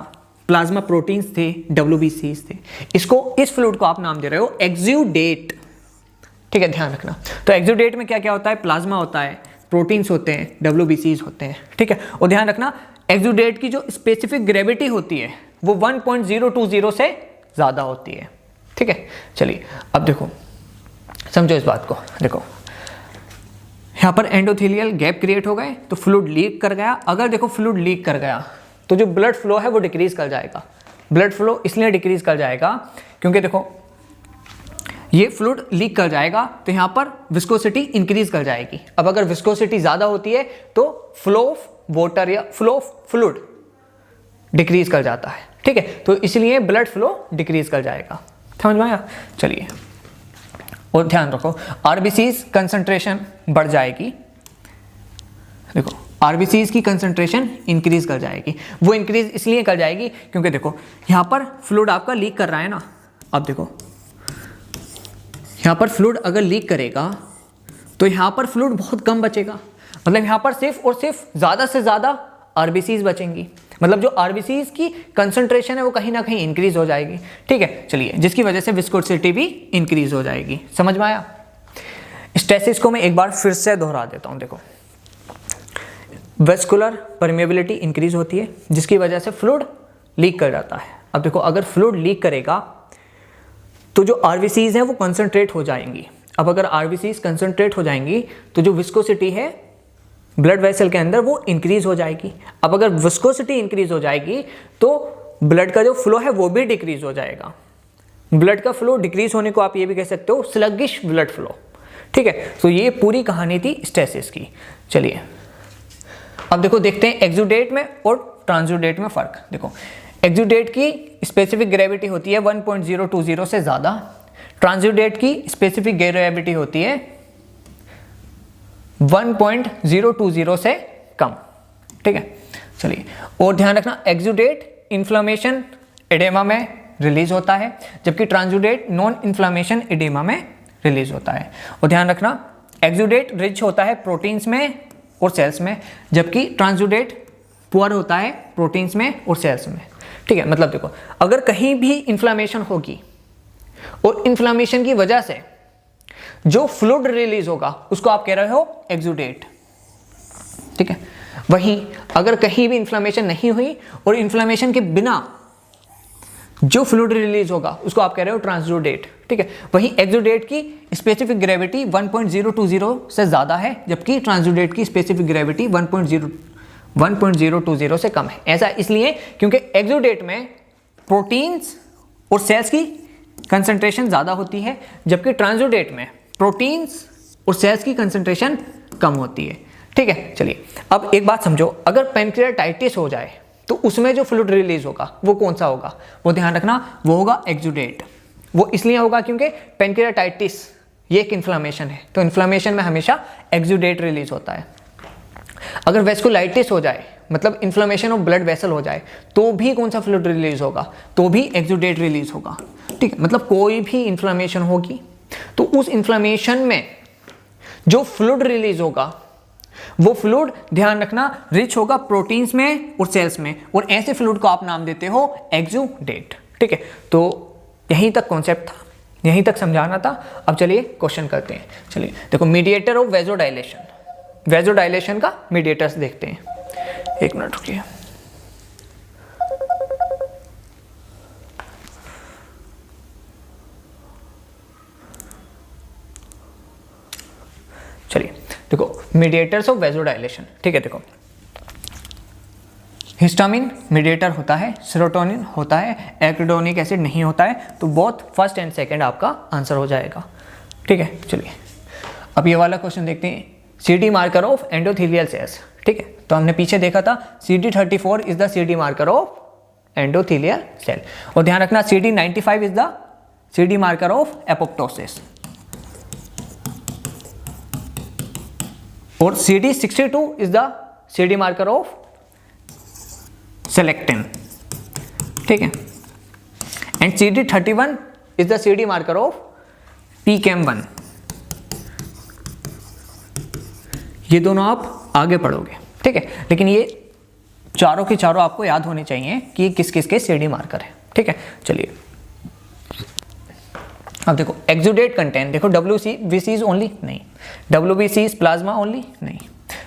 Speaker 1: प्लाज्मा प्रोटीन्स थे, WBCs थे। इस फ्लूइड को आप नाम दे रहे हो एक्सुडेट। ठीक है, ध्यान रखना। तो एक्सुडेट में क्या क्या होता है? प्लाज्मा होता है, प्रोटीन्स होते हैं, WBCs होते हैं। ठीक है, और ध्यान रखना एक्सुडेट की जो स्पेसिफिक ग्रेविटी होती है वो 1.020 से ज़्यादा होती है। ठीक है, चलिए अब देखो समझो इस बात को। देखो यहाँ पर एंडोथेलियल गैप क्रिएट हो गए तो फ्लूइड लीक कर गया। अगर देखो फ्लूइड लीक कर गया तो जो ब्लड फ्लो है वो डिक्रीज कर जाएगा। ब्लड फ्लो इसलिए डिक्रीज कर जाएगा क्योंकि देखो ये फ्लूइड लीक कर जाएगा तो यहाँ पर विस्कोसिटी इंक्रीज कर जाएगी। अब अगर विस्कोसिटी ज़्यादा होती है तो फ्लो ऑफ वाटर या फ्लो ऑफ फ्लूइड डिक्रीज कर जाता है। ठीक है, तो इसलिए ब्लड फ्लो डिक्रीज कर जाएगा। समझ में आया? चलिए और ध्यान रखो RBCs कंसंट्रेशन बढ़ जाएगी। देखो RBCs की कंसंट्रेशन इंक्रीज कर जाएगी। वो इंक्रीज इसलिए कर जाएगी क्योंकि देखो यहाँ पर फ्लूइड आपका लीक कर रहा है ना। अब देखो यहाँ पर फ्लूइड अगर लीक करेगा तो यहाँ पर फ्लूइड बहुत कम बचेगा, मतलब यहाँ पर सिर्फ और सिर्फ ज़्यादा से ज़्यादा RBCs बचेंगी। मतलब जो RBCs की कंसंट्रेशन है वो कहीं ना कहीं इंक्रीज हो जाएगी। ठीक है, चलिए जिसकी वजह से विस्कोसिटी भी इंक्रीज हो जाएगी। समझ में आया? स्टेसिस को मैं एक बार फिर से दोहरा देता हूँ। देखो वेस्कुलर परमेबिलिटी इंक्रीज होती है जिसकी वजह से फ्लूइड लीक कर जाता है। अब देखो अगर फ्लूइड लीक करेगा तो जो आरबीसीज हैं वो कंसंट्रेट हो जाएंगी। अब अगर आरबीसीज कंसंट्रेट हो जाएंगी तो जो विस्कोसिटी है ब्लड वेसल के अंदर वो इंक्रीज हो जाएगी। अब अगर विस्कोसिटी इंक्रीज हो जाएगी तो ब्लड का जो फ्लो है वो भी डिक्रीज हो जाएगा। ब्लड का फ्लो डिक्रीज होने को आप ये भी कह सकते हो स्लगिश ब्लड फ्लो। ठीक है, तो ये पूरी कहानी थी स्टेसिस की। चलिए अब देखो, देखते हैं एक्सुडेट में और ट्रांसुडेट में फ़र्क। देखो, एक्सुडेट की स्पेसिफिक ग्रेविटी होती है 1.020 से ज़्यादा, ट्रांसुडेट की स्पेसिफिक ग्रेविटी होती है 1.020 से कम। ठीक है, चलिए, और ध्यान रखना एक्सुडेट इन्फ्लामेशन एडेमा में रिलीज होता है, जबकि ट्रांसुडेट नॉन इन्फ्लामेशन एडेमा में रिलीज होता है। और ध्यान रखना एक्सुडेट रिच होता है प्रोटीन्स में और सेल्स में, जबकि ट्रांसुडेट पुअर होता है प्रोटीन्स में और सेल्स में। ठीक है, मतलब देखो, अगर कहीं भी इन्फ्लामेशन होगी और इन्फ्लामेशन की वजह से जो फ्लूइड रिलीज होगा उसको आप कह रहे हो एक्सुडेट। ठीक है, वहीं अगर कहीं भी इन्फ्लामेशन नहीं हुई और इन्फ्लामेशन के बिना जो फ्लूइड रिलीज होगा उसको आप कह रहे हो ट्रांसुडेट। ठीक है, वहीं एक्सुडेट की स्पेसिफिक ग्रेविटी 1.020 से ज़्यादा है, जबकि ट्रांसुडेट की स्पेसिफिक ग्रेविटी 1.020 से कम है। ऐसा इसलिए क्योंकि एक्सुडेट में प्रोटीन्स और सेल्स की कंसंट्रेशन ज़्यादा होती है, जबकि ट्रांसुडेट में प्रोटीन्स और सेल्स की कंसंट्रेशन कम होती है। ठीक है, चलिए अब एक बात समझो, अगर पैंक्रियाटाइटिस हो जाए तो उसमें जो फ्लूइड रिलीज होगा वो कौन सा होगा? वो ध्यान रखना, वो होगा एक्सुडेट। वो इसलिए होगा क्योंकि पैंक्रियाटाइटिस ये एक इन्फ्लामेशन है, तो इन्फ्लामेशन में हमेशा एक्सुडेट रिलीज होता है। अगर वेस्कुलाइटिस हो जाए, मतलब इन्फ्लामेशन ऑफ ब्लड वेसल हो जाए, तो भी कौन सा फ्लूइड रिलीज होगा? तो भी एक्सुडेट रिलीज होगा। ठीक है, मतलब कोई भी इन्फ्लामेशन होगी तो उस इन्फ्लामेशन में जो फ्लूइड रिलीज होगा वो फ्लूइड, ध्यान रखना, रिच होगा प्रोटीन्स में और सेल्स में, और ऐसे फ्लूइड को आप नाम देते हो एक्सुडेट। ठीक है, तो यहीं तक कॉन्सेप्ट था, यहीं तक समझाना था। अब चलिए क्वेश्चन करते हैं। चलिए देखो, मीडिएटर ऑफ वेजोडाइलेशन, वेजोडाइलेशन का मीडिएटर्स देखते हैं। एक मिनट रुकिए। चलिए देखो, मीडिएटर्स ऑफ वेजोडाइलेशन। ठीक है, देखो, हिस्टामिन मीडिएटर होता है, सेरोटोनिन होता है, एराकिडोनिक एसिड नहीं होता है, तो बोथ फर्स्ट एंड सेकंड आपका आंसर हो जाएगा। ठीक है, चलिए अब ये वाला क्वेश्चन देखते हैं, CD marker of endothelial cells. ठीक है, तो हमने पीछे देखा था CD34 is the CD marker of endothelial cell, और ध्यान रखना CD95 is the CD marker of apoptosis, और CD62 is the CD marker of selectin. ठीक है, and CD31 is the CD marker of PKM1। ये दोनों आप आगे पढ़ोगे। ठीक है, लेकिन ये चारों के चारों आपको याद होने चाहिए कि किस किस के CD मार्कर है। ठीक है, चलिए अब देखो, एक्सुडेट कंटेंट, देखो WBCs ओनली नहीं, WBCs प्लाज्मा ओनली नहीं,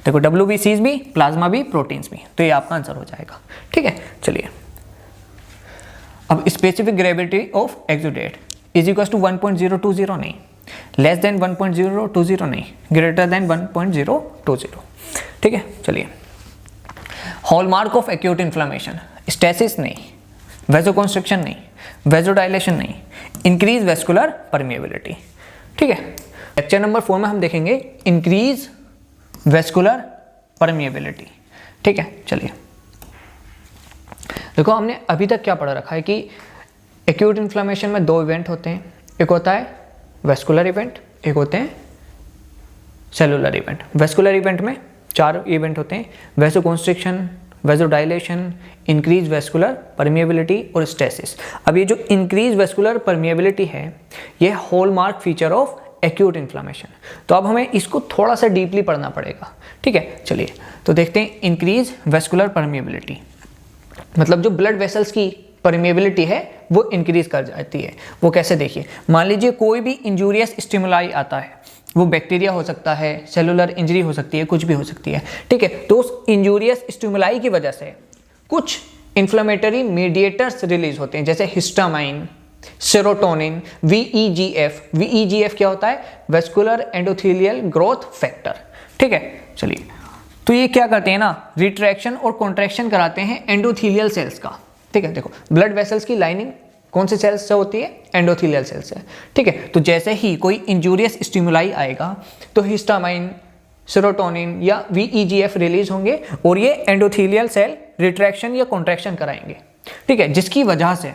Speaker 1: देखो WBCs भी, प्लाज्मा भी, प्रोटीन्स भी, तो ये आपका आंसर हो जाएगा। ठीक है, चलिए अब specific gravity of exudate is equal to 1.020 नहीं, लेस देन 1.020 नहीं, ग्रेटर देन 1.020। ठीक है, चलिए hallmark of acute inflammation, stasis नहीं, वेजोकंस्ट्रिक्शन नहीं, वेजोडाइलेशन नहीं, इंक्रीज वेस्कुलर परमिएबिलिटी। ठीक है, लेक्चर नंबर 4 में हम देखेंगे इंक्रीज वेस्कुलर परमिएबिलिटी। ठीक है, चलिए देखो, हमने अभी तक क्या पढ़ा रखा है कि एक्यूट इन्फ्लेमेशन में दो इवेंट होते हैं, एक होता है वेस्कुलर इवेंट, एक होते हैं सेलुलर इवेंट। वेस्कुलर इवेंट में 4 इवेंट होते हैं, वेजोकंस्ट्रिक्शन, वेजोडाइलेशन, इंक्रीज वेस्कुलर परमिएबिलिटी और स्टेसिस। अब ये जो इंक्रीज वेस्कुलर परमिएबिलिटी है ये hallmark feature of acute inflammation, तो अब हमें इसको थोड़ा सा डीपली पढ़ना पड़ेगा। ठीक है, चलिए तो देखते हैं इंक्रीज वेस्कुलर परमिएबिलिटी, मतलब जो ब्लड वेसल्स की परमिएबिलिटी है वो इंक्रीज कर जाती है। वो कैसे, देखिए, मान लीजिए कोई भी इंजूरियस स्टिमुलाई आता है, वो बैक्टीरिया हो सकता है, सेलुलर इंजरी हो सकती है, कुछ भी हो सकती है। ठीक है, तो उस इंजूरियस स्टिमुलाई की वजह से कुछ इन्फ्लेमेटरी मीडिएटर्स रिलीज होते हैं, जैसे हिस्टामाइन, सेरोटोनिन, VEGF। VEGF क्या होता है? Vascular endothelial growth factor. ठीक है, चलिए, तो ये क्या करते हैं ना, रिट्रैक्शन और कॉन्ट्रैक्शन कराते हैं एंडोथेलियल सेल्स का। ठीक है, देखो ब्लड वेसल्स की लाइनिंग कौन से सेल्स से होती है? एंडोथेलियल सेल्स से। ठीक है, तो जैसे ही कोई इंजूरियस स्टिमुलाई आएगा तो हिस्टामाइन, सेरोटोनिन या VEGF रिलीज होंगे और ये एंडोथेलियल सेल रिट्रैक्शन या कॉन्ट्रैक्शन कराएंगे। ठीक है, जिसकी वजह से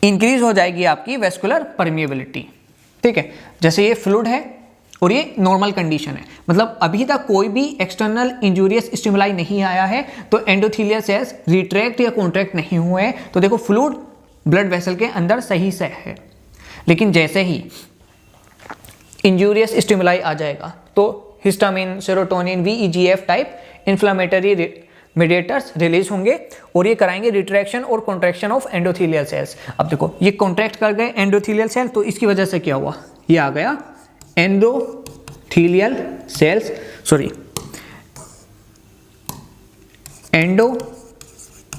Speaker 1: इंक्रीज हो जाएगी आपकी वेस्कुलर परमिएबिलिटी। ठीक है, जैसे ये फ्लूइड है और ये नॉर्मल कंडीशन है, मतलब अभी तक कोई भी एक्सटर्नल इंजूरियस स्टिमुलाई नहीं आया है, तो एंडोथेलियल सेल्स रिट्रैक्ट या कॉन्ट्रैक्ट नहीं हुए हैं, तो देखो फ्लूइड ब्लड वेसल के अंदर सही से है। लेकिन जैसे ही इंजूरियस स्टिमुलाई आ जाएगा तो histamine, serotonin, VEGF type inflammatory mediators release होंगे और ये कराएंगे रिट्रैक्शन और कॉन्ट्रैक्शन ऑफ एंडोथेलियल सेल्स। अब देखो ये कॉन्ट्रैक्ट कर गए एंडोथेलियल सेल, तो इसकी वजह से क्या हुआ? ये आ गया endothelial cells, sorry endothelial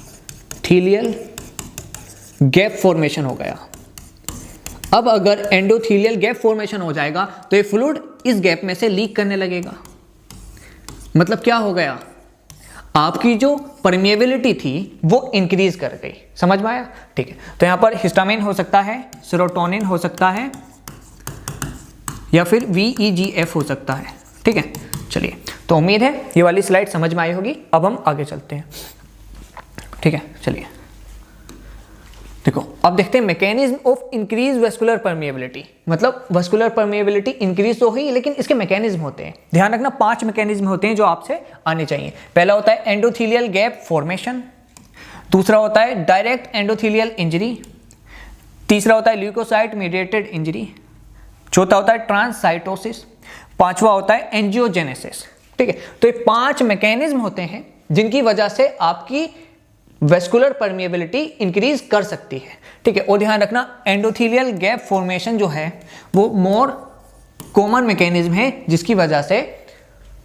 Speaker 1: gap formation हो गया। अब अगर एंडोथेलियल गैप फॉर्मेशन हो जाएगा तो ये फ्लूइड इस गैप में से लीक करने लगेगा। मतलब क्या हो गया? आपकी जो परमिएबिलिटी थी वो इंक्रीज कर गई। समझ में आया? ठीक है, तो यहां पर हिस्टामिन हो सकता है, सेरोटोनिन हो सकता है या फिर VEGF हो सकता है। ठीक है, चलिए, तो उम्मीद है ये वाली स्लाइड समझ में आई होगी। अब हम आगे चलते हैं। ठीक है, चलिए, देखो अब देखते हैं mechanism of increase vascular permeability. मतलब वेस्कुलर परमिएबिलिटी इंक्रीज तो हुई, लेकिन इसके मैकेनिज्म होते हैं। ध्यान रखना 5 मैकेनिज्म होते हैं जो आपसे आने चाहिए। पहला होता है एंडोथेलियल गैप फॉर्मेशन, दूसरा होता है डायरेक्ट एंडोथेलियल इंजरी, तीसरा होता है ल्यूकोसाइट मीडिएटेड इंजरी, चौथा होता है ट्रांससाइटोसिस, पांचवा होता है एंजियोजेनेसिस। ठीक है, तो ये 5 मैकेनिज्म होते हैं जिनकी वजह से आपकी वेस्कुलर परमिएबिलिटी इंक्रीज कर सकती है। ठीक है, और ध्यान रखना एंडोथेलियल गैप फॉर्मेशन जो है वो मोर कॉमन मैकेनिज्म है जिसकी वजह से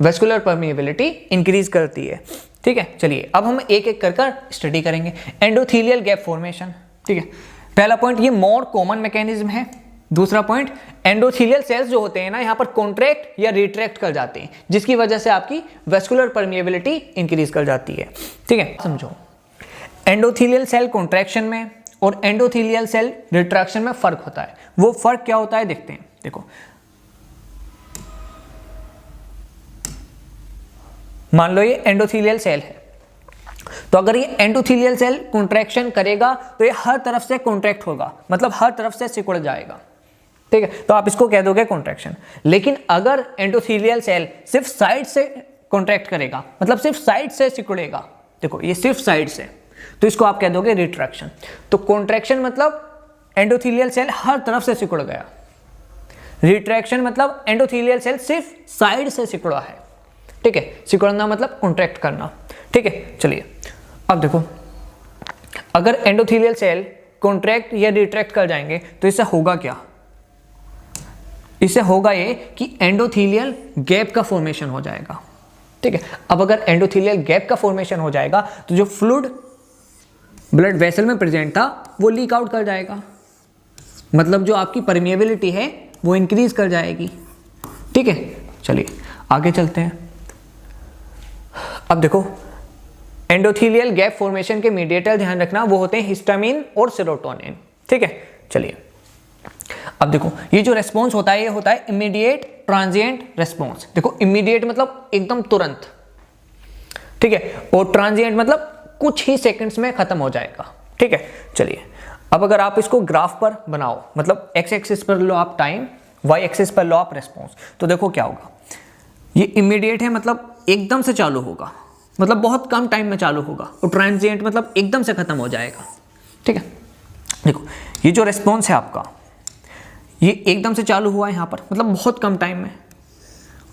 Speaker 1: वेस्कुलर परमिएबिलिटी इंक्रीज करती है। ठीक है, चलिए अब हम एक एक कर स्टडी करेंगे एंडोथेलियल गैप फॉर्मेशन। ठीक है, पहला पॉइंट ये मोर कॉमन मैकेनिज्म है। दूसरा पॉइंट एंडोथेलियल सेल्स जो होते हैं ना यहाँ पर कॉन्ट्रैक्ट या रिट्रैक्ट कर जाते हैं जिसकी वजह से आपकी वेस्कुलर परमिएबिलिटी इंक्रीज कर जाती है। ठीक है, समझो एंडोथेलियल सेल कॉन्ट्रैक्शन में और एंडोथेलियल सेल रिट्रैक्शन में फर्क होता है। वो फर्क क्या होता है देखते हैं। देखो मान लो ये एंडोथेलियल सेल है, तो अगर ये एंडोथेलियल सेल कॉन्ट्रैक्शन करेगा तो ये हर तरफ से कॉन्ट्रैक्ट होगा, मतलब हर तरफ से सिकुड़ जाएगा। ठीक है, तो आप इसको कह दोगे कॉन्ट्रैक्शन। लेकिन अगर एंडोथेलियल सेल सिर्फ साइड से कॉन्ट्रैक्ट करेगा, मतलब सिर्फ साइड से सिकुड़ेगा, देखो ये सिर्फ साइड से, तो इसको आप कह दोगे रिट्रैक्शन। तो कॉन्ट्रैक्शन मतलब एंडोथेलियल सेल हर तरफ से सिकुड़ गया, रिट्रैक्शन मतलब एंडोथेलियल सेल सिर्फ साइड से सिकुड़ा है। ठीक है, सिकुड़ना मतलब कॉन्ट्रैक्ट करना। ठीक है, चलिए अब देखो अगर एंडोथेलियल सेल कॉन्ट्रैक्ट या रिट्रैक्ट कर जाएंगे तो इससे होगा क्या? इससे होगा ये कि एंडोथेलियल गैप का फॉर्मेशन हो जाएगा। ठीक है, अब अगर एंडोथेलियल गैप का फॉर्मेशन हो जाएगा तो जो फ्लूइड ब्लड वेसल में प्रेजेंट था वो लीक आउट कर जाएगा, मतलब जो आपकी परमिएबिलिटी है वो इंक्रीज कर जाएगी। ठीक है, चलिए आगे चलते हैं। अब देखो एंडोथेलियल गैप फॉर्मेशन के मीडिएटर ध्यान रखना वो होते हैं हिस्टामिन और सेरोटोनिन। ठीक है, चलिए अब देखो ये जो रेस्पॉन्स होता है ये होता है इमीडिएट ट्रांजिएंट रेस्पॉन्स। देखो इमीडिएट मतलब एकदम तुरंत, ठीक है, और ट्रांजिएंट मतलब कुछ ही सेकंड्स में खत्म हो जाएगा। ठीक है, चलिए अब अगर आप इसको ग्राफ पर बनाओ, मतलब एक्स एक्सिस पर लो आप टाइम, वाई एक्सिस पर लो आप रेस्पॉन्स, तो देखो क्या होगा। ये इमीडिएट है मतलब एकदम से चालू होगा, मतलब बहुत कम टाइम में चालू होगा, और ट्रांजिएंट मतलब एकदम से खत्म हो जाएगा। ठीक है, देखो ये जो रेस्पॉन्स है आपका ये एकदम से चालू हुआ यहाँ पर, मतलब बहुत कम टाइम में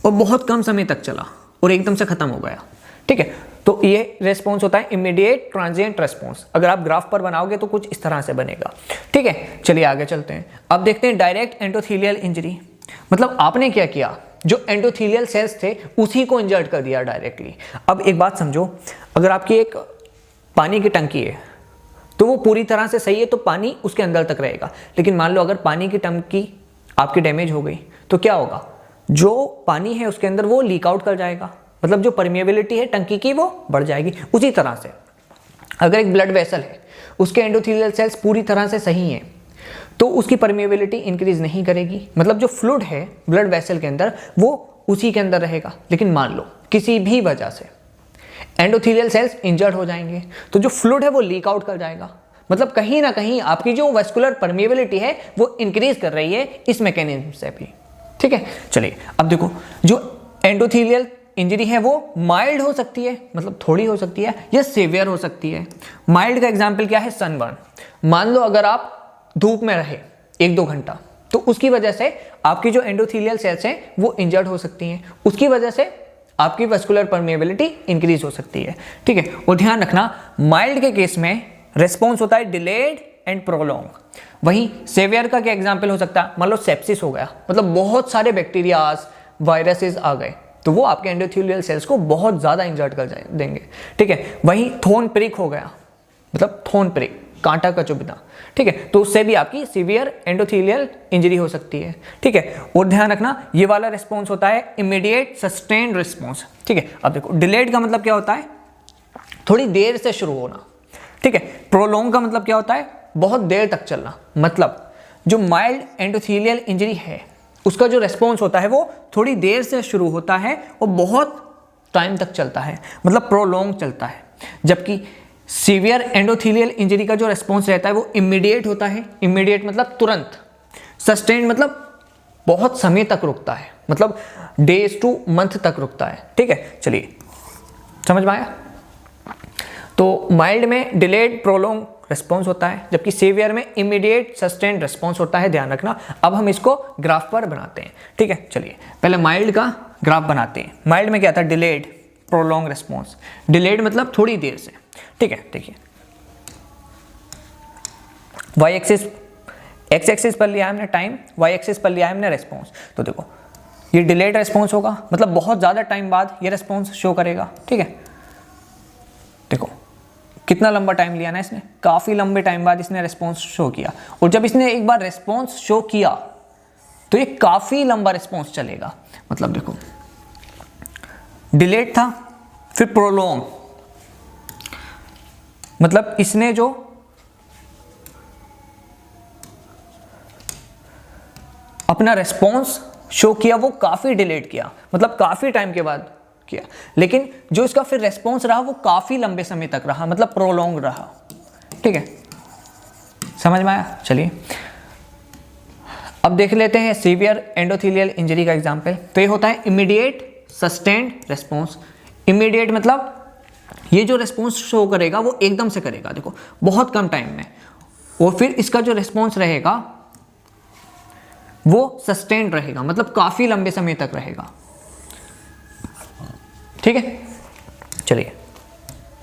Speaker 1: और बहुत कम समय तक चला और एकदम से खत्म हो गया। ठीक है, तो ये रेस्पॉन्स होता है इमीडिएट ट्रांजिएंट रेस्पॉन्स। अगर आप ग्राफ पर बनाओगे तो कुछ इस तरह से बनेगा। ठीक है, चलिए आगे चलते हैं। अब देखते हैं डायरेक्ट एंडोथेलियल इंजरी। मतलब आपने क्या किया, जो एंडोथेलियल सेल्स थे उसी को इंजर्ट कर दिया डायरेक्टली। अब एक बात समझो, अगर आपकी एक पानी की टंकी है तो वो पूरी तरह से सही है तो पानी उसके अंदर तक रहेगा। लेकिन मान लो अगर पानी की टंकी आपकी डैमेज हो गई तो क्या होगा, जो पानी है उसके अंदर वो लीक आउट कर जाएगा, मतलब जो परमिएबिलिटी है टंकी की वो बढ़ जाएगी। उसी तरह से अगर एक ब्लड वेसल है, उसके एंडोथेलियल सेल्स पूरी तरह से सही हैं, तो उसकी परमिएबिलिटी इंक्रीज नहीं करेगी, मतलब जो फ्लूइड है ब्लड वेसल के अंदर वो उसी के अंदर रहेगा। लेकिन मान लो किसी भी वजह से एंडोथेलियल सेल्स इंजर्ड हो जाएंगे तो जो फ्लूइड है वो लीक आउट कर जाएगा, मतलब कहीं ना कहीं आपकी जो वेस्कुलर परमिएबिलिटी है वो इंक्रीज कर रही है इस मैकेनिज्म से भी। ठीक है, चलिए अब देखो, जो एंडोथेलियल इंजरी है वो माइल्ड हो सकती है, मतलब थोड़ी हो सकती है, या सीवियर हो सकती है। माइल्ड का एग्जांपल क्या है, सनबर्न। मान लो अगर आप धूप में रहे 1-2 घंटा तो उसकी वजह से आपकी जो एंडोथेलियल सेल्स हैं वो इंजर्ड हो सकती हैं, उसकी वजह से आपकी वेस्कुलर परमिएबिलिटी इंक्रीज हो सकती है। ठीक है, और ध्यान रखना माइल्ड के केस में रिस्पॉन्स होता है डिलेड एंड प्रोलॉन्ग। वहीं सेवियर का क्या एग्जांपल हो सकता है, मान लो सेप्सिस हो गया, मतलब बहुत सारे बैक्टीरियाज वायरसेस आ गए तो वो आपके एंडोथेलियल सेल्स को बहुत ज़्यादा इंजर्ट कर देंगे। ठीक है, वहीं थोन प्रिक हो गया, मतलब थोन प्रिक, कांटा का चुभना, ठीक है, तो उससे भी आपकी सीवियर एंडोथेलियल इंजरी हो सकती है। ठीक है, और ध्यान रखना ये वाला रिस्पॉन्स होता है इमीडिएट सस्टेन्ड रिस्पॉन्स। ठीक है, अब देखो डिलेड का मतलब क्या होता है, थोड़ी देर से शुरू होना। ठीक है, प्रोलॉन्ग का मतलब क्या होता है, बहुत देर तक चलना, मतलब जो माइल्ड एंडोथेलियल इंजरी है उसका जो रेस्पॉन्स होता है वो थोड़ी देर से शुरू होता है और बहुत टाइम तक चलता है, मतलब प्रोलॉन्ग चलता है। जबकि सीवियर एंडोथेलियल इंजरी का जो रेस्पॉन्स रहता है वो इमीडिएट होता है। इमीडिएट मतलब तुरंत, सस्टेन्ड मतलब बहुत समय तक रुकता है, मतलब डेज टू मंथ तक रुकता है। ठीक है, चलिए समझ में आया। तो माइल्ड में डिलेड प्रोलॉन्ग रिस्पॉन्स होता है, जबकि सीवियर में इमीडिएट सस्टेन्ड रिस्पॉन्स होता है। ध्यान रखना, अब हम इसको ग्राफ पर बनाते हैं। ठीक है, चलिए पहले माइल्ड का ग्राफ बनाते हैं। माइल्ड में क्या था, डिलेड प्रोलॉन्ग रिस्पॉन्स। डिलेड मतलब थोड़ी देर से। ठीक है, देखिए वाई एक्सिस, एक्स एक्सिस पर लिया हमने टाइम, वाई एक्सिस पर लिया हमने रिस्पॉन्स। तो देखो ये डिलेड रिस्पॉन्स होगा, मतलब बहुत ज़्यादा टाइम बाद ये रिस्पॉन्स शो करेगा। ठीक है, देखो कितना लंबा टाइम लिया ना इसने, काफ़ी लंबे टाइम बाद इसने रिस्पॉन्स शो किया। और जब इसने एक बार रिस्पॉन्स शो किया तो ये काफ़ी लंबा रिस्पॉन्स चलेगा। मतलब देखो डिलेड था, फिर प्रोलॉन्ग, मतलब इसने जो अपना रिस्पॉन्स शो किया वो काफ़ी डिलेड किया, मतलब काफ़ी टाइम के बाद किया। लेकिन जो इसका फिर रेस्पॉन्स रहा वो काफ़ी लंबे समय तक रहा, मतलब प्रोलॉन्ग रहा। ठीक है, समझ में आया। चलिए अब देख लेते हैं सीवियर एंडोथेलियल इंजरी का एग्जांपल। तो ये होता है इमीडिएट सस्टेन्ड रिस्पॉन्स। इमीडिएट मतलब ये जो रिस्पॉन्स शो करेगा वो एकदम से करेगा, देखो बहुत कम टाइम में, और फिर इसका जो रिस्पॉन्स रहेगा वो सस्टेन्ड रहेगा, मतलब काफ़ी लंबे समय तक रहेगा। ठीक है, चलिए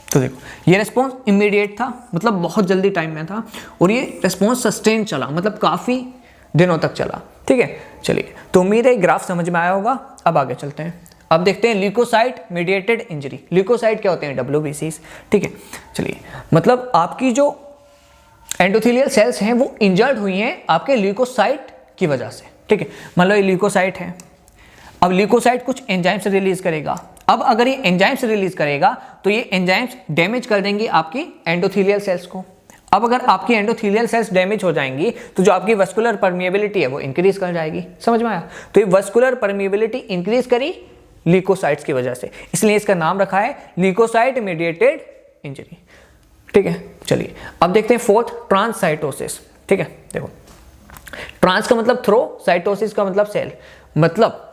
Speaker 1: तो देखो ये रिस्पॉन्स इमीडिएट था, मतलब बहुत जल्दी टाइम में था, और ये रिस्पॉन्स सस्टेन चला, मतलब काफ़ी दिनों तक चला। ठीक है, चलिए तो उम्मीद है ग्राफ समझ में आया होगा। अब आगे चलते हैं, अब देखते हैं ल्यूकोसाइट मीडिएटेड इंजरी। ल्यूकोसाइट क्या होते हैं, WBCs। ठीक है, चलिए मतलब आपकी जो एंडोथेलियल सेल्स हैं वो इंजर्ड हुई हैं आपके ल्यूकोसाइट की वजह से। ठीक है, मान लो ये ल्यूकोसाइट है, अब ल्यूकोसाइट कुछ एंजाइम्स रिलीज करेगा। अब अगर ये एंजाइम्स रिलीज करेगा तो ये एंजाइम्स डैमेज कर देंगे आपकी एंडोथेलियल सेल्स को। अब अगर आपकी एंडोथेलियल सेल्स डैमेज हो जाएंगी तो जो आपकी वेस्कुलर परमिएबिलिटी है वो इंक्रीज कर जाएगी। समझ में आया। तो ये वेस्कुलर परमिएबिलिटी इंक्रीज करी ल्यूकोसाइट्स की वजह से, इसलिए इसका नाम रखा है ल्यूकोसाइट मीडिएटेड इंजरी। ठीक है, चलिए अब देखते हैं फोर्थ, ट्रांससाइटोसिस। ठीक है, देखो ट्रांस का मतलब थ्रो, साइटोसिस का मतलब सेल, मतलब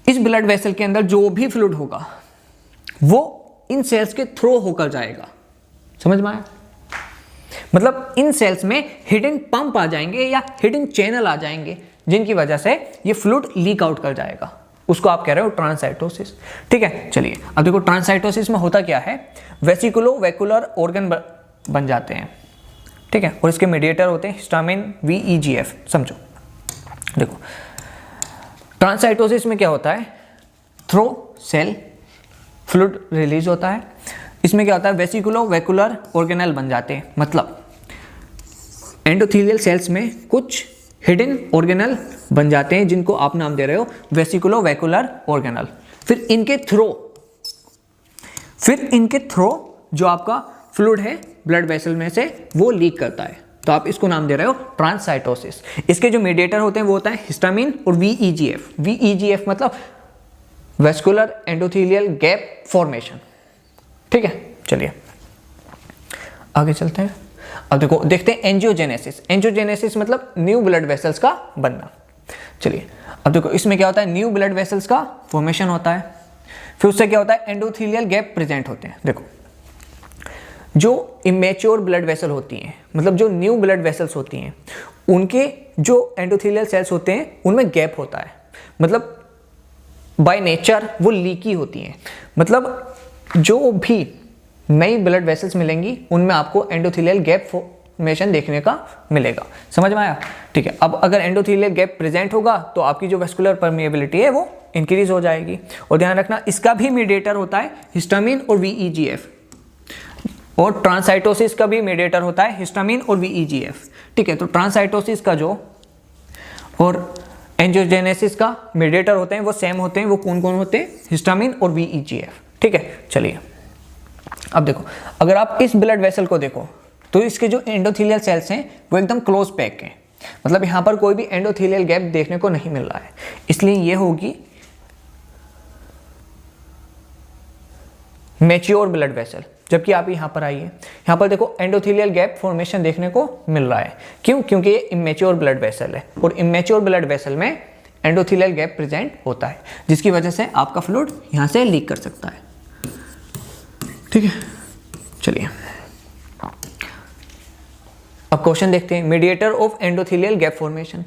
Speaker 1: इस ब्लड वेसल के अंदर जो भी फ्लूइड होगा वो इन सेल्स के थ्रू होकर जाएगा। समझ में आया। मतलब इन सेल्स में हिडन पंप आ जाएंगे या हिडन चैनल आ जाएंगे जिनकी वजह से ये फ्लूइड लीक आउट कर जाएगा, उसको आप कह रहे हो ट्रांससाइटोसिस। ठीक है, चलिए अब देखो ट्रांससाइटोसिस में होता क्या है, वेसिकुलो वैक्यूलर ऑर्गन बन जाते हैं। ठीक है, और इसके मीडिएटर होते हैं हिस्टामिन VEGF। समझो देखो ट्रांससाइटोसिस में क्या होता है, थ्रो सेल फ्लूइड रिलीज होता है, इसमें क्या होता है, वेसिकुलो वैकुलर ऑर्गेनल बन जाते हैं, मतलब एंडोथेलियल सेल्स में कुछ हिडन ऑर्गेनल बन जाते हैं जिनको आप नाम दे रहे हो वेसिकुलो वैकुलर ऑर्गेनल। फिर इनके थ्रो जो आपका फ्लूइड है ब्लड वेसल में से वो लीक करता है, तो आप इसको नाम दे रहे हो ट्रांससाइटोसिस। इसके जो मीडिएटर होते हैं वो होता है हिस्टामिन और VEGF। VEGF मतलब वेस्कुलर एंडोथेलियल गैप फॉर्मेशन। ठीक है, चलिए आगे चलते हैं। अब देखो देखते हैं एंजियोजेनेसिस। एंजियोजेनेसिस मतलब न्यू ब्लड वेसल्स का बनना। चलिए अब देखो इसमें क्या होता है, न्यू ब्लड वेसल्स का फॉर्मेशन होता है, फिर उससे क्या होता है, एंडोथेलियल गैप प्रेजेंट होते हैं। देखो जो इमेच्योर ब्लड वेसल होती हैं, मतलब जो न्यू ब्लड वेसल्स होती हैं, उनके जो एंडोथेलियल सेल्स होते हैं उनमें गैप होता है, मतलब बाय नेचर वो लीकी होती हैं। मतलब जो भी नई ब्लड वेसल्स मिलेंगी उनमें आपको एंडोथेलियल गैप फॉर्मेशन देखने का मिलेगा। समझ में आया? ठीक है, अब अगर एंडोथेलियल गैप प्रेजेंट होगा तो आपकी जो वेस्कुलर परमिएबिलिटी है वो इंक्रीज हो जाएगी। और ध्यान रखना इसका भी मीडिएटर होता है हिस्टामिन और VEGF, और ट्रांससाइटोसिस का भी मीडिएटर होता है हिस्टामिन और VEGF। ठीक है, तो ट्रांससाइटोसिस का जो और एंजियोजेनेसिस का मीडिएटर होते हैं वो सेम होते हैं। वो कौन कौन होते हैं, हिस्टामिन और VEGF। ठीक है, चलिए अब देखो अगर आप इस ब्लड वेसल को देखो तो इसके जो एंडोथेलियल सेल्स हैं वो एकदम क्लोज पैक हैं, मतलब यहाँ पर कोई भी एंडोथेलियल गैप देखने को नहीं मिल रहा है, इसलिए ये होगी मैच्योर ब्लड वेसल। जबकि आप यहाँ पर आइए, यहाँ पर देखो एंडोथेलियल गैप फॉर्मेशन देखने को मिल रहा है। क्यों? क्योंकि ये इमेच्योर ब्लड वेसल है, और इमेच्योर ब्लड वेसल में एंडोथेलियल गैप प्रेजेंट होता है, जिसकी वजह से आपका फ्लूइड यहाँ से लीक कर सकता है। ठीक है, चलिए अब क्वेश्चन देखते हैं। Mediator of endothelial gap formation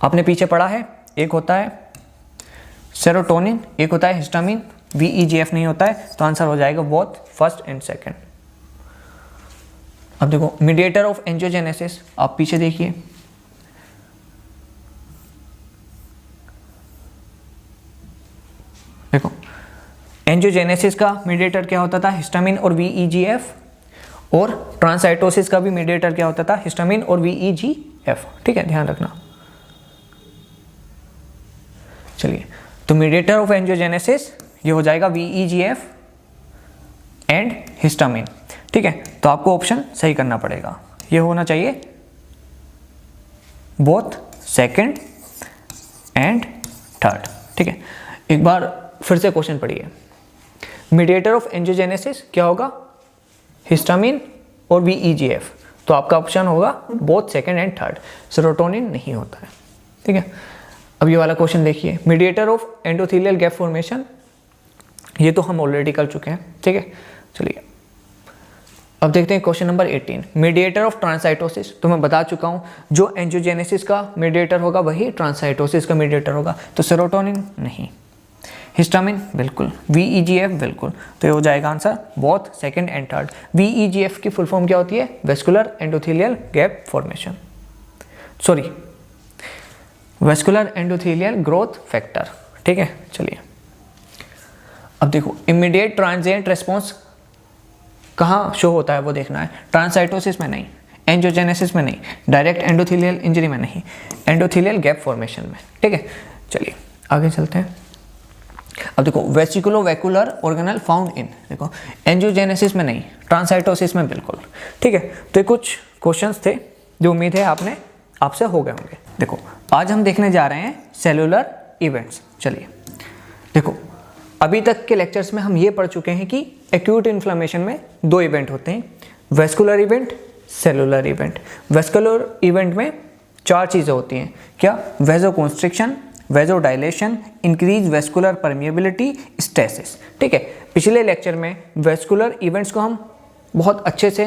Speaker 1: आपने पीछे पढ़ा है, एक होता है सेरोटोनिन, एक होता है हिस्टामिन, VEGF नहीं होता है, तो आंसर हो जाएगा बोथ फर्स्ट एंड सेकंड। अब देखो मीडिएटर ऑफ एंजियोजेनेसिस, आप पीछे देखिए, देखो एंजियोजेनेसिस का मीडिएटर क्या होता था, हिस्टामिन और VEGF, और ट्रांससाइटोसिस का भी मीडिएटर क्या होता था, हिस्टामिन और VEGF। ठीक है, ध्यान रखना। चलिए तो मीडिएटर ऑफ एंजियोजेनेसिस ये हो जाएगा VEGF एंड हिस्टामिन। ठीक है, तो आपको ऑप्शन सही करना पड़ेगा, ये होना चाहिए बोथ सेकंड एंड थर्ड। ठीक है, एक बार फिर से क्वेश्चन पढ़िए। मीडिएटर ऑफ एंजियोजेनेसिस क्या होगा, हिस्टामिन और VEGF, तो आपका ऑप्शन होगा both second and third, serotonin नहीं होता है। ठीक है, अब ये वाला क्वेश्चन देखिए, mediator of endothelial gap formation, ये तो हम ऑलरेडी कर चुके हैं। ठीक है, चलिए अब देखते हैं क्वेश्चन नंबर 18, मीडिएटर ऑफ ट्रांससाइटोसिस। तो मैं बता चुका हूँ जो एंजियोजेनेसिस का मीडिएटर होगा वही ट्रांससाइटोसिस का मीडिएटर होगा, तो सेरोटोनिन नहीं, हिस्टामिन बिल्कुल, VEGF बिल्कुल, तो ये हो जाएगा answer both second and third. VEGF की फुल फॉर्म क्या होती है, vascular endothelial gap formation, sorry vascular endothelial growth factor. ठीक है, चलिए अब देखो इमीडिएट ट्रांजिएंट रेस्पॉन्स कहाँ शो होता है वो देखना है, ट्रांससाइटोसिस में नहीं, एंजियोजेनेसिस में नहीं, डायरेक्ट एंडोथेलियल इंजरी में नहीं, एंडोथेलियल गैप फॉर्मेशन में। ठीक है, चलिए आगे चलते हैं। अब देखो वेसिकुलो वैकुलर ऑर्गेनल फाउंड इन, देखो एंजियोजेनेसिस में नहीं, ट्रांससाइटोसिस में बिल्कुल। ठीक है, तो ये कुछ क्वेश्चंस थे जो उम्मीद है आपसे हो गए होंगे। देखो आज हम देखने जा रहे हैं सेलुलर इवेंट्स। चलिए देखो अभी तक के लेक्चर्स में हम ये पढ़ चुके हैं कि एक्यूट इन्फ्लेमेशन में दो इवेंट होते हैं, vascular event, cellular event. Vascular event में चार चीज़ें होती हैं, क्या, vasoconstriction, vasodilation, increase vascular permeability, stasis. ठीक है, पिछले लेक्चर में वेस्कुलर इवेंट्स को हम बहुत अच्छे से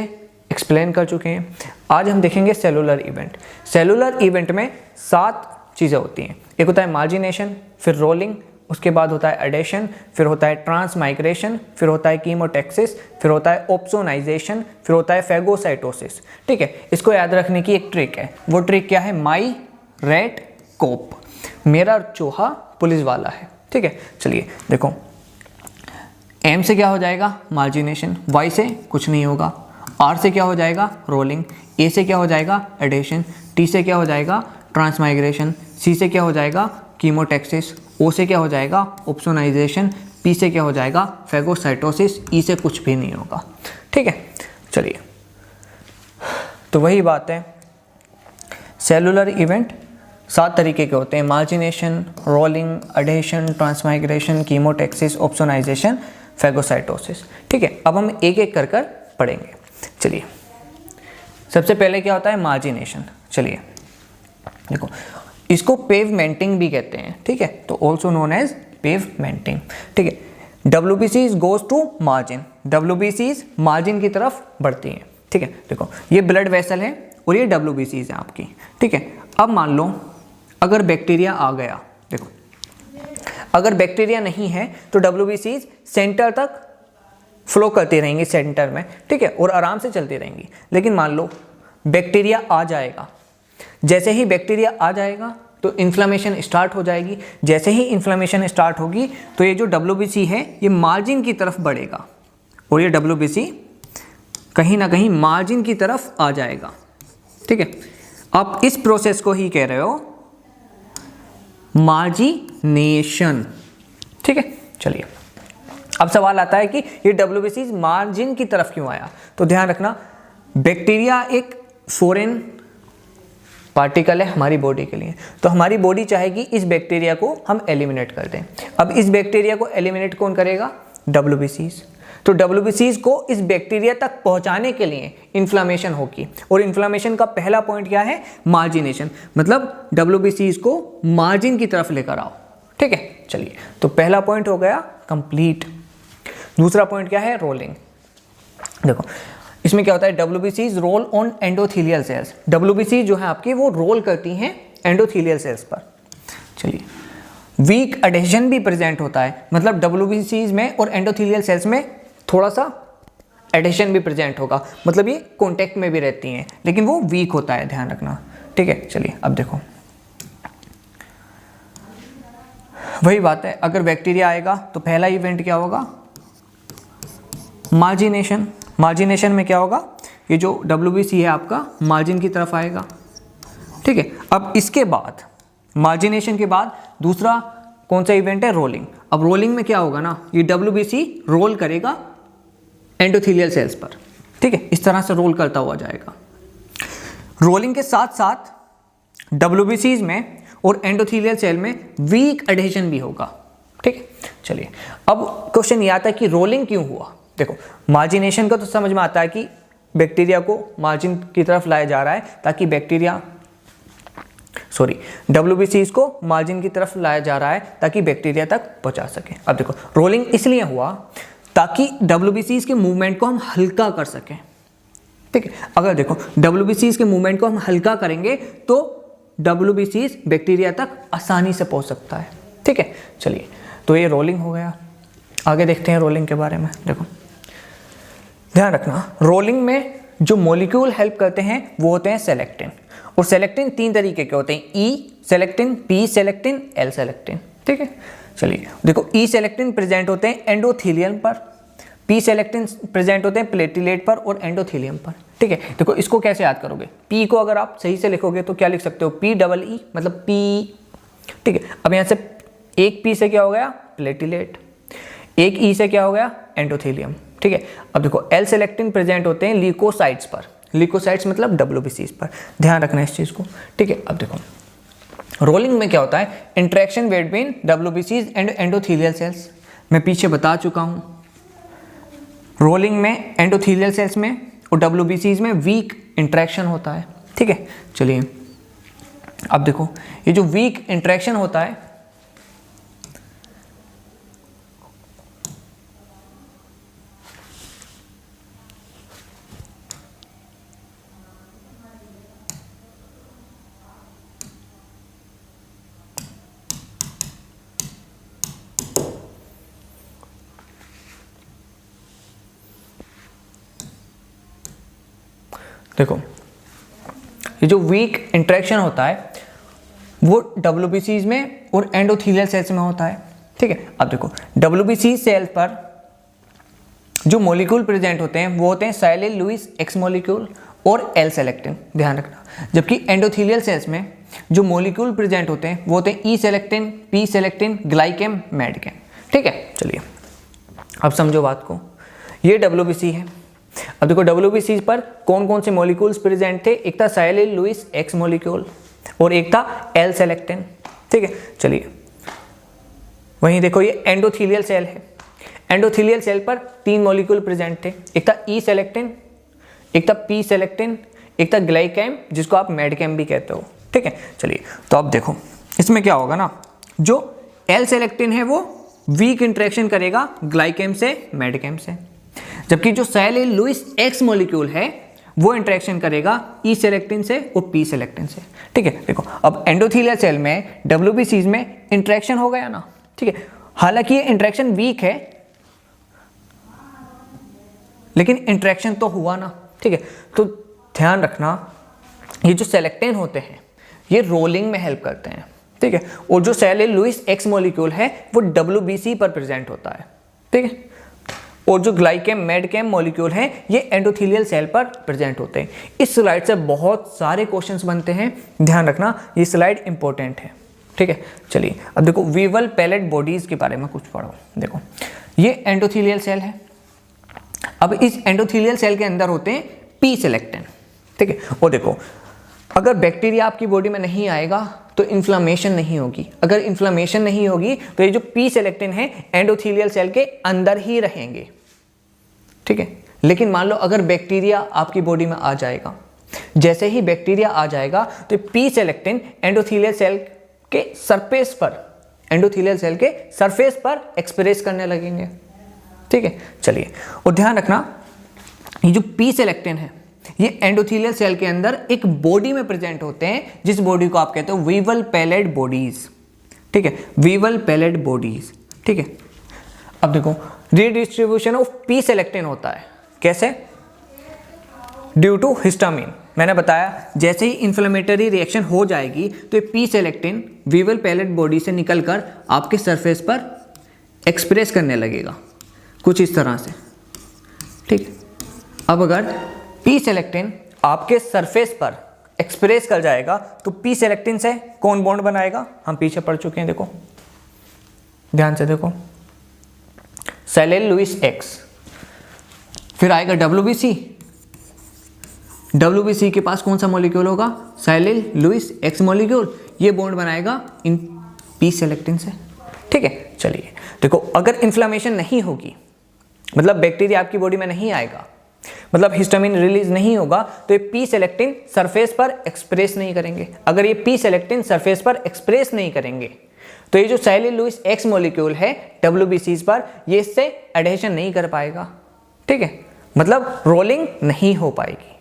Speaker 1: एक्सप्लेन कर चुके हैं। आज हम देखेंगे सेलुलर इवेंट। सेलुलर इवेंट में 7 चीज़ें होती हैं, एक होता है मार्जिनेशन, फिर रोलिंग, उसके बाद होता है एडेशन, फिर होता है ट्रांसमाइग्रेशन, फिर होता है कीमोटेक्सिस, फिर होता है ओप्सोनाइजेशन, फिर होता है फेगोसाइटोसिस। ठीक है, इसको याद रखने की एक ट्रिक है, वो ट्रिक क्या है, माई रेट कोप, मेरा चूहा पुलिस वाला है। ठीक है, चलिए देखो M से क्या हो जाएगा मार्जिनेशन, Y से कुछ नहीं होगा, R से क्या हो जाएगा रोलिंग, A से क्या हो जाएगा एडेशन, T से क्या हो जाएगा ट्रांसमाइग्रेशन, C से क्या हो जाएगा कीमोटैक्सिस, O से क्या हो जाएगा ओप्सोनाइजेशन, P से क्या हो जाएगा फैगोसाइटोसिस, E से कुछ भी नहीं होगा। ठीक है, चलिए तो वही बात है, सेलुलर इवेंट 7 तरीके के होते हैं, margination, rolling, adhesion, transmigration, chemotaxis, opsonization, phagocytosis. ठीक है, अब हम एक एक कर पढ़ेंगे। चलिए सबसे पहले क्या होता है मार्जिनेशन। चलिए देखो, इसको पेवमेंटिंग भी कहते हैं। ठीक है, तो ऑल्सो नोन एज पेवमेंटिंग। ठीक है, WBCs goes to margin, WBCs margin की तरफ बढ़ती हैं। ठीक है, देखो ये ब्लड वेसल है और ये WBCs है आपकी। ठीक है, अब मान लो अगर बैक्टीरिया आ गया, देखो अगर बैक्टीरिया नहीं है तो WBCs सेंटर तक फ्लो करती रहेंगी सेंटर में। ठीक है, और आराम से चलती रहेंगी। लेकिन मान लो बैक्टीरिया आ जाएगा, जैसे ही बैक्टीरिया आ जाएगा तो इन्फ्लेमेशन स्टार्ट हो जाएगी। जैसे ही इन्फ्लेमेशन स्टार्ट होगी तो ये जो WBC है ये मार्जिन की तरफ बढ़ेगा और ये WBC कहीं ना कहीं मार्जिन की तरफ आ जाएगा। ठीक है, आप इस प्रोसेस को ही कह रहे हो मार्जिनेशन। ठीक है, चलिए अब सवाल आता है कि ये WBCs मार्जिन की तरफ क्यों आया। तो ध्यान रखना, बैक्टीरिया एक फॉरेन पार्टिकल है हमारी बॉडी के लिए, तो हमारी बॉडी चाहेगी इस बैक्टीरिया को हम एलिमिनेट कर दें। अब इस बैक्टीरिया को एलिमिनेट कौन करेगा, WBCs। तो WBCs को इस बैक्टीरिया तक पहुंचाने के लिए इन्फ्लामेशन होगी, और इन्फ्लामेशन का पहला पॉइंट क्या है मार्जिनेशन, मतलब WBCs को मार्जिन की तरफ लेकर आओ। ठीक है, चलिए तो पहला पॉइंट हो गया कंप्लीट। दूसरा पॉइंट क्या है रोलिंग। देखो इसमें क्या होता है WBCs roll on endothelial cells. WBC जो है आपकी वो रोल करती हैं एंडोथेलियल सेल्स पर। चलिए वीक एडेशन भी प्रेजेंट होता है, मतलब WBCs में और एंडोथेलियल सेल्स में थोड़ा सा एडेशन भी प्रेजेंट होगा, मतलब ये कॉन्टेक्ट में भी रहती हैं लेकिन वो वीक होता है, ध्यान रखना। ठीक है, चलिए अब देखो वही बात है, अगर बैक्टीरिया आएगा तो पहला इवेंट क्या होगा मार्जिनेशन। मार्जिनेशन में क्या होगा, ये जो WBC है आपका मार्जिन की तरफ आएगा। ठीक है, अब इसके बाद मार्जिनेशन के बाद दूसरा कौन सा इवेंट है रोलिंग। अब रोलिंग में क्या होगा ना, ये WBC रोल करेगा एंडोथेलियल सेल्स पर। ठीक है, इस तरह से रोल करता हुआ जाएगा। रोलिंग के साथ साथ WBCs में और एंडोथेलियल सेल में वीक एडेशन भी होगा। ठीक है, चलिए अब क्वेश्चन ये आता है कि रोलिंग क्यों हुआ। देखो मार्जिनेशन का तो समझ में आता है कि बैक्टीरिया को मार्जिन की तरफ लाया जा रहा है ताकि WBCs को मार्जिन की तरफ लाया जा रहा है ताकि बैक्टीरिया तक पहुंचा सके। अब देखो रोलिंग इसलिए हुआ ताकि WBCs के मूवमेंट को हम हल्का कर सकें। ठीक है, अगर देखो WBCs के मूवमेंट को हम हल्का करेंगे तो WBCs बैक्टीरिया तक आसानी से पहुंच सकता है। ठीक है, चलिए तो ये रोलिंग हो गया। आगे देखते हैं रोलिंग के बारे में। देखो ध्यान रखना, रोलिंग में जो मॉलिक्यूल हेल्प करते हैं वो होते हैं सेलेक्टिन, और सेलेक्टिन 3 तरीके के होते हैं, E selectin, P selectin, L selectin. ठीक है, चलिए देखो ई सेलेक्टिन प्रेजेंट होते हैं एंडोथेलियम पर, पी सेलेक्टिन प्रेजेंट होते हैं प्लेटिलेट पर और एंडोथेलियम पर। ठीक है, देखो इसको कैसे याद करोगे, पी को अगर आप सही से लिखोगे तो क्या लिख सकते हो PEE, मतलब पी। ठीक है, अब यहाँ से एक पी से क्या हो गया प्लेटिलेट, एक ई से क्या हो गया एंडोथेलियम। ठीक है, अब देखो एल सेलेक्टिन प्रेजेंट होते हैं ल्यूकोसाइट्स पर, ल्यूकोसाइट्स मतलब WBCs पर, ध्यान रखना इस चीज़ को। ठीक है, अब देखो रोलिंग में क्या होता है interaction between WBCs and endothelial cells, मैं पीछे बता चुका हूँ। रोलिंग में एंडोथेलियल सेल्स में और WBCs में वीक इंटरेक्शन होता है। ठीक है, चलिए अब देखो ये जो वीक इंटरेक्शन होता है देखो ये जो वीक इंटरेक्शन होता है वो WBCs में और एंडोथेलियल सेल्स में होता है। ठीक है, अब देखो WBC सेल पर जो मॉलिक्यूल प्रेजेंट होते हैं वो होते हैं साइलिन लुईस एक्स मॉलिक्यूल और एल सेलेक्टिन, ध्यान रखना। जबकि एंडोथेलियल सेल्स में जो मॉलिक्यूल प्रेजेंट होते हैं वो होते हैं ई सेलेक्टिन, पी सेलेक्टिन, ग्लाइकेम, मेडकेम। ठीक है, चलिए अब समझो बात को। ये WBC है। अब देखो WBC पर कौन कौन से मॉलिक्यूल्स प्रेजेंट थे, एक था साइलिन लुईस एक्स मॉलिक्यूल और एक था एल सेलेक्टिन। ठीक है, चलिए वहीं देखो ये एंडोथेलियल सेल है। एंडोथेलियल सेल पर 3 मॉलिक्यूल प्रेजेंट थे, एक था ई सेलेक्टिन, एक था पी सेलेक्टिन, एक था ग्लाइकेम जिसको आप मेडकेम भी कहते हो। ठीक है, चलिए तो अब देखो इसमें क्या होगा ना, जो एल सेलेक्टिन है वो वीक इंटरेक्शन करेगा ग्लाइकेम से, मेडकेम से, जबकि जो साइलिन लुईस एक्स मॉलिक्यूल है वो इंटरेक्शन करेगा ई सेलेक्टिन से और पी सेलेक्टिन से। ठीक है, देखो अब एंडोथेलियल सेल में WBCs में इंटरेक्शन हो गया ना। ठीक है, हालांकि ये इंटरेक्शन वीक है लेकिन इंटरेक्शन तो हुआ ना। ठीक है, तो ध्यान रखना ये जो सेलेक्टिन होते हैं ये रोलिंग में हेल्प करते हैं। ठीक है, और जो साइलिन लुईस एक्स मॉलिक्यूल है वो WBC पर प्रेजेंट होता है। ठीक है, और जो ग्लाइकेम मेडकेम मॉलिक्यूल हैं ये एंडोथेलियल सेल पर प्रेजेंट होते हैं। इस स्लाइड से बहुत सारे क्वेश्चंस बनते हैं, ध्यान रखना ये स्लाइड इंपॉर्टेंट है। ठीक है, चलिए अब देखो वीवल पैलेट बॉडीज के बारे में कुछ पढ़ो। देखो ये एंडोथेलियल सेल है। अब इस एंडोथेलियल सेल के अंदर होते हैं पी सेलेक्टिन। ठीक है, और देखो अगर बैक्टीरिया आपकी बॉडी में नहीं आएगा तो इन्फ्लामेशन नहीं होगी। अगर इन्फ्लामेशन नहीं होगी तो ये जो पी सेलेक्टिन है एंडोथेलियल सेल के अंदर ही रहेंगे। ठीक है, लेकिन मान लो अगर बैक्टीरिया आपकी बॉडी में आ जाएगा, जैसे ही बैक्टीरिया आ जाएगा तो पी सेलेक्टिन एंडोथेलियल सेल के सरफेस पर, एंडोथेलियल सेल के सरफेस पर एक्सप्रेस करने लगेंगे। ठीक है, चलिए और ध्यान रखना ये जो पी सेलेक्टिन है ये एंडोथेलियल सेल के अंदर एक बॉडी में प्रेजेंट होते हैं जिस बॉडी को आप कहते हो वीवल पैलेट बॉडीज। ठीक है, वीवल पैलेट बॉडीज। ठीक है, अब देखो रीडिस्ट्रीब्यूशन ऑफ पी सेलेक्टिन होता है कैसे, ड्यू टू हिस्टामिन। मैंने बताया जैसे ही इन्फ्लेमेटरी रिएक्शन हो जाएगी तो ये P selectin Weibel Palade body से निकलकर आपके सरफेस पर एक्सप्रेस करने लगेगा कुछ इस तरह से। ठीक, अब अगर पी सेलेक्टिन आपके सरफेस पर एक्सप्रेस कर जाएगा तो पी सेलेक्टिन से कौन बॉन्ड बनाएगा, हम पीछे पढ़ चुके हैं। देखो ध्यान से देखो, साइलिन लुईस एक्स, फिर आएगा WBC। WBC के पास कौन सा मॉलिक्यूल होगा, साइलिन लुईस एक्स मॉलिक्यूल, ये बॉन्ड बनाएगा इन पी सेलेक्टिन से। ठीक है, चलिए देखो अगर इन्फ्लामेशन नहीं होगी, मतलब बैक्टीरिया आपकी बॉडी में नहीं आएगा, मतलब हिस्टामिन रिलीज नहीं होगा, तो ये पी सेलेक्टिन सरफेस पर एक्सप्रेस नहीं करेंगे। अगर ये पी सेलेक्टिन सरफेस पर एक्सप्रेस नहीं करेंगे तो ये जो साइलिन लुईस एक्स मॉलिक्यूल है WBCs पर ये इससे एडहेशन नहीं कर पाएगा। ठीक है, मतलब रोलिंग नहीं हो पाएगी।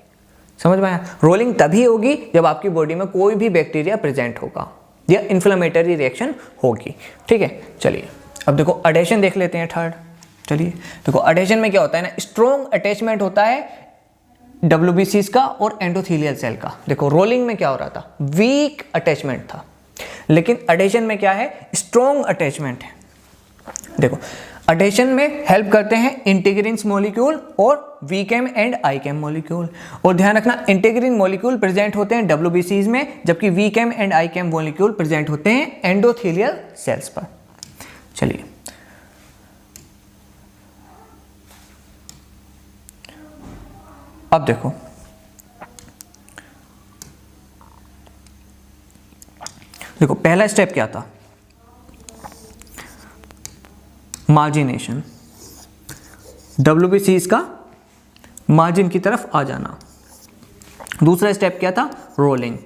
Speaker 1: समझ में आया, रोलिंग तभी होगी जब आपकी बॉडी में कोई भी बैक्टीरिया प्रेजेंट होगा या इन्फ्लेमेटरी रिएक्शन होगी। ठीक है, चलिए अब देखो एडहेशन देख लेते हैं थर्ड। चलिए देखो एडहेशन में क्या होता है ना, स्ट्रॉन्ग अटैचमेंट होता है WBCs का और एंडोथेलियल सेल का। देखो रोलिंग में क्या हो रहा था, वीक अटैचमेंट था, लेकिन एडहेशन में क्या है, स्ट्रॉन्ग अटैचमेंट है। देखो एडहेशन में हेल्प करते हैं इंटीग्रिन्स मॉलिक्यूल और वीकेम एंड आईकेम मॉलिक्यूल। और ध्यान रखना इंटीग्रिन मॉलिक्यूल प्रेजेंट होते हैं WBCs में, जबकि वीकेम एंड आईकेम मॉलिक्यूल प्रेजेंट होते हैं एंडोथेलियल सेल्स पर। चलिए अब देखो पहला स्टेप क्या था, मार्जिनेशन, WBCs का मार्जिन की तरफ आ जाना। दूसरा स्टेप क्या था, रोलिंग।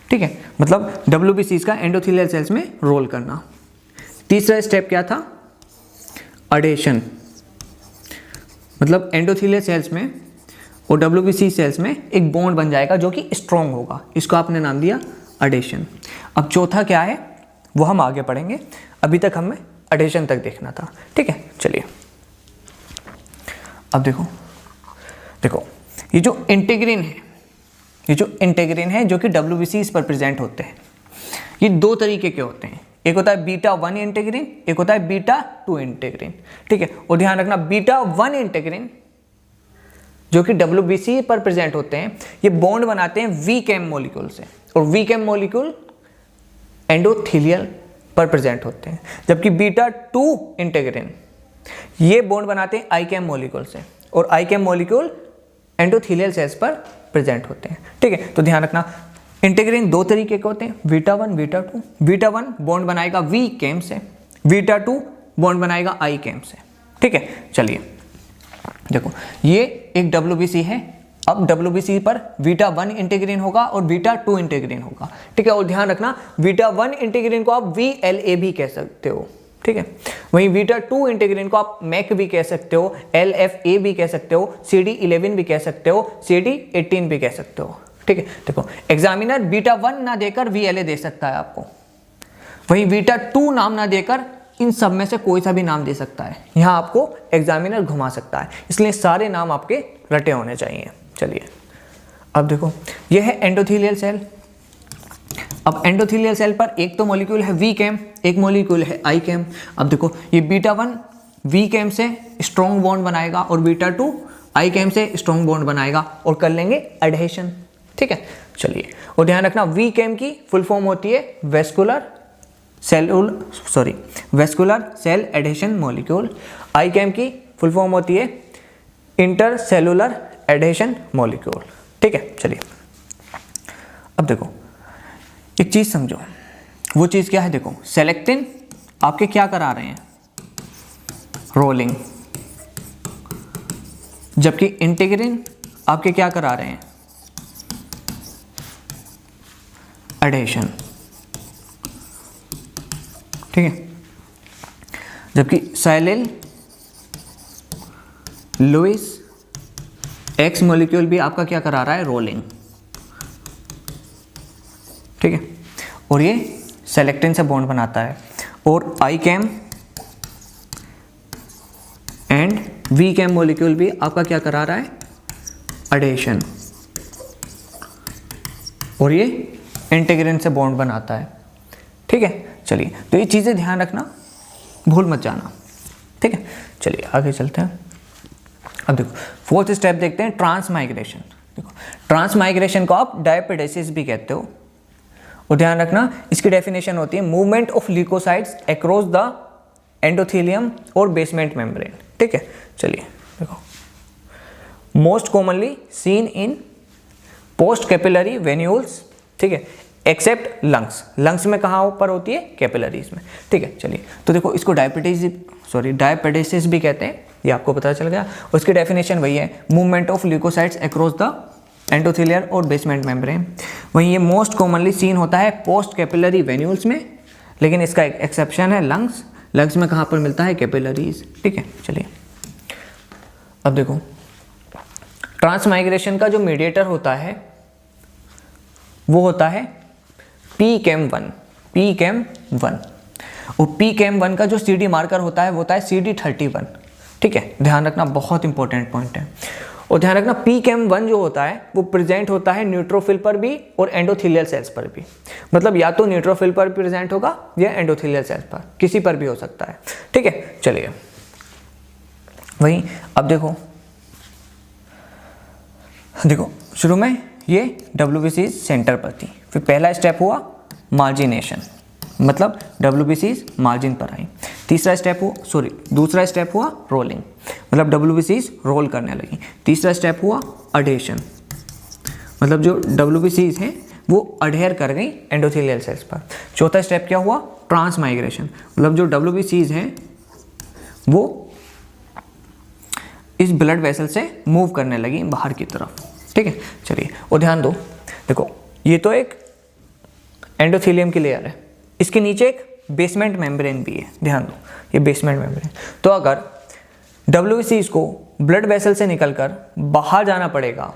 Speaker 1: ठीक है, मतलब WBCs का एंडोथेलियल सेल्स में रोल करना। तीसरा स्टेप क्या था, एडहेशन, मतलब एंडोथेलियल सेल्स में और WBC सेल्स में एक बॉन्ड बन जाएगा जो कि स्ट्रॉन्ग होगा, इसको आपने नाम दिया एडहेशन। अब चौथा क्या है वो हम आगे पढ़ेंगे, अभी तक हमें एडहेशन तक देखना था। ठीक है, चलिए अब देखो ये जो इंटीग्रिन है, जो कि WBCs पर प्रेजेंट होते हैं, ये दो तरीके के होते हैं। एक होता है बीटा 1 इंटीग्रिन, एक होता है बीटा 2 इंटीग्रिन, ठीक है। और ध्यान रखना बीटा 1 इंटीग्रिन जो कि WBC पर प्रेजेंट होते हैं, ये बॉन्ड बनाते हैं वीकेम मॉलिक्यूल से, और वीकेम मॉलिक्यूल एंडोथीलियल पर प्रेजेंट होते हैं, जबकि बीटा 2 इंटीग्रिन ये बॉन्ड बनाते हैं आईकेम मॉलिक्यूल से, और आईकेम मॉलिक्यूल एंडोथीलियल सेल्स पर प्रेजेंट होते हैं, ठीक है। तो ध्यान रखना इंटीग्रिन दो तरीके के होते हैं, बीटा 1 बीटा 2। बीटा 1 बॉन्ड बनाएगा वी केम से, बीटा 2 बॉन्ड बनाएगा आई केम से, ठीक है। चलिए देखो ये एक WBC है, अब WBC पर बीटा 1 इंटीग्रिन होगा और बीटा 2 इंटीग्रिन होगा, ठीक है। और ध्यान रखना बीटा 1 इंटीग्रिन को आप VLA भी कह सकते हो, ठीक है। वहीं बीटा 2 इंटीग्रिन को आप मैक भी कह सकते हो, LFA भी कह सकते हो, CD11 भी कह सकते हो, CD18 भी कह सकते हो, ठीक है। देखो एग्जामिनर बीटा 1 ना देकर VLA दे सकता है आपको, वहीं बीटा 2 नाम ना देकर इन सब में से कोई सा भी नाम दे सकता है, यहाँ आपको एग्जामिनर घुमा सकता है, इसलिए सारे नाम आपके रटे होने चाहिए। चलिए अब देखो यह है एंडोथीलियल सेल। अब एंडोथीलियल सेल पर एक तो मॉलिक्यूल है वी केम, एक मॉलिक्यूल है आई केम। अब देखो ये बीटा 1 वी केम से स्ट्रॉन्ग बॉन्ड बनाएगा और बीटा 2 आई केम से स्ट्रॉन्ग बॉन्ड बनाएगा और कर लेंगे एडहेशन, ठीक है। चलिए और ध्यान रखना वी केम की फुल फॉर्म होती है वेस्कुलर सेल एडहेशन मॉलिक्यूल, आई केम की फुल फॉर्म होती है इंटरसेलुलर एडहेशन मॉलिक्यूल, ठीक है। चलिए अब देखो एक चीज समझो, वो चीज क्या है, देखो सेलेक्टिन आपके क्या करा रहे हैं, रोलिंग, जबकि इंटीग्रिन आपके क्या करा रहे हैं, एडहेशन, ठीक है। जबकि साइलिल लुइस एक्स मॉलिक्यूल भी आपका क्या करा रहा है, रोलिंग, ठीक है। और ये सेलेक्टिन से बॉन्ड बनाता है, और I CAM and V CAM molecule भी आपका क्या करा रहा है, एडहेशन, और ये इंटीग्रिन से बॉन्ड बनाता है, ठीक है। चलिए तो ये चीज़ें ध्यान रखना, भूल मत जाना, ठीक है। चलिए आगे चलते हैं। अब देखो फोर्थ स्टेप देखते हैं, ट्रांसमाइग्रेशन। देखो ट्रांसमाइग्रेशन को आप डायपेडेसिस भी कहते हो, और ध्यान रखना इसकी डेफिनेशन होती है movement of leukocytes across the endothelium और बेसमेंट मेम्ब्रेन, ठीक है। चलिए देखो most commonly seen in post capillary venules, ठीक है, एक्सेप्ट लंग्स। लंग्स में कहाँ पर होती है, कैपिलरीज में, ठीक है। चलिए तो देखो इसको डायपेडेसिस भी कहते हैं, ये आपको पता चल गया। उसकी डेफिनेशन वही है movement of leukocytes across the endothelial और बेसमेंट मेम्ब्रेन। वहीं ये मोस्ट कॉमनली सीन होता है पोस्ट कैपिलरी वेन्यूल्स में, लेकिन इसका एक एक्सेप्शन है लंग्स। लंग्स में कहाँ पर मिलता है, कैपिलरीज, ठीक है। चलिए अब देखो ट्रांसमाइग्रेशन का जो मीडिएटर होता है वो होता है PCAM1, और PCAM1 का जो CD मार्कर होता है वो होता है CD31, ठीक है। ध्यान रखना बहुत इंपॉर्टेंट पॉइंट है। और ध्यान रखना PCAM1 जो होता है वो प्रेजेंट होता है न्यूट्रोफिल पर भी और एंडोथीलियल सेल्स पर भी, मतलब या तो न्यूट्रोफिल पर प्रेजेंट होगा या एंडोथीलियल सेल्स पर, किसी पर भी हो सकता है, ठीक है। चलिए वहीं अब देखो शुरू में ये WBC सेंटर पर थी, फिर पहला स्टेप हुआ मार्जिनेशन, मतलब WBC मार्जिन पर आई। दूसरा स्टेप हुआ रोलिंग, मतलब WBC रोल करने लगी। तीसरा स्टेप हुआ अडेशन, मतलब जो WBC हैं वो अडेयर कर गई एंडोथेलियल सेल्स पर। चौथा स्टेप क्या हुआ, ट्रांसमाइग्रेशन, मतलब जो WBC हैं वो इस ब्लड वेसल से मूव करने लगी बाहर की तरफ, ठीक है। चलिए और ध्यान दो, देखो ये तो एक एंडोथेलियम की लेयर है, इसके नीचे एक बेसमेंट मेम्ब्रेन भी है, ध्यान दो ये बेसमेंट मेम्ब्रेन। तो अगर WBC को ब्लड वेसल से निकलकर बाहर जाना पड़ेगा,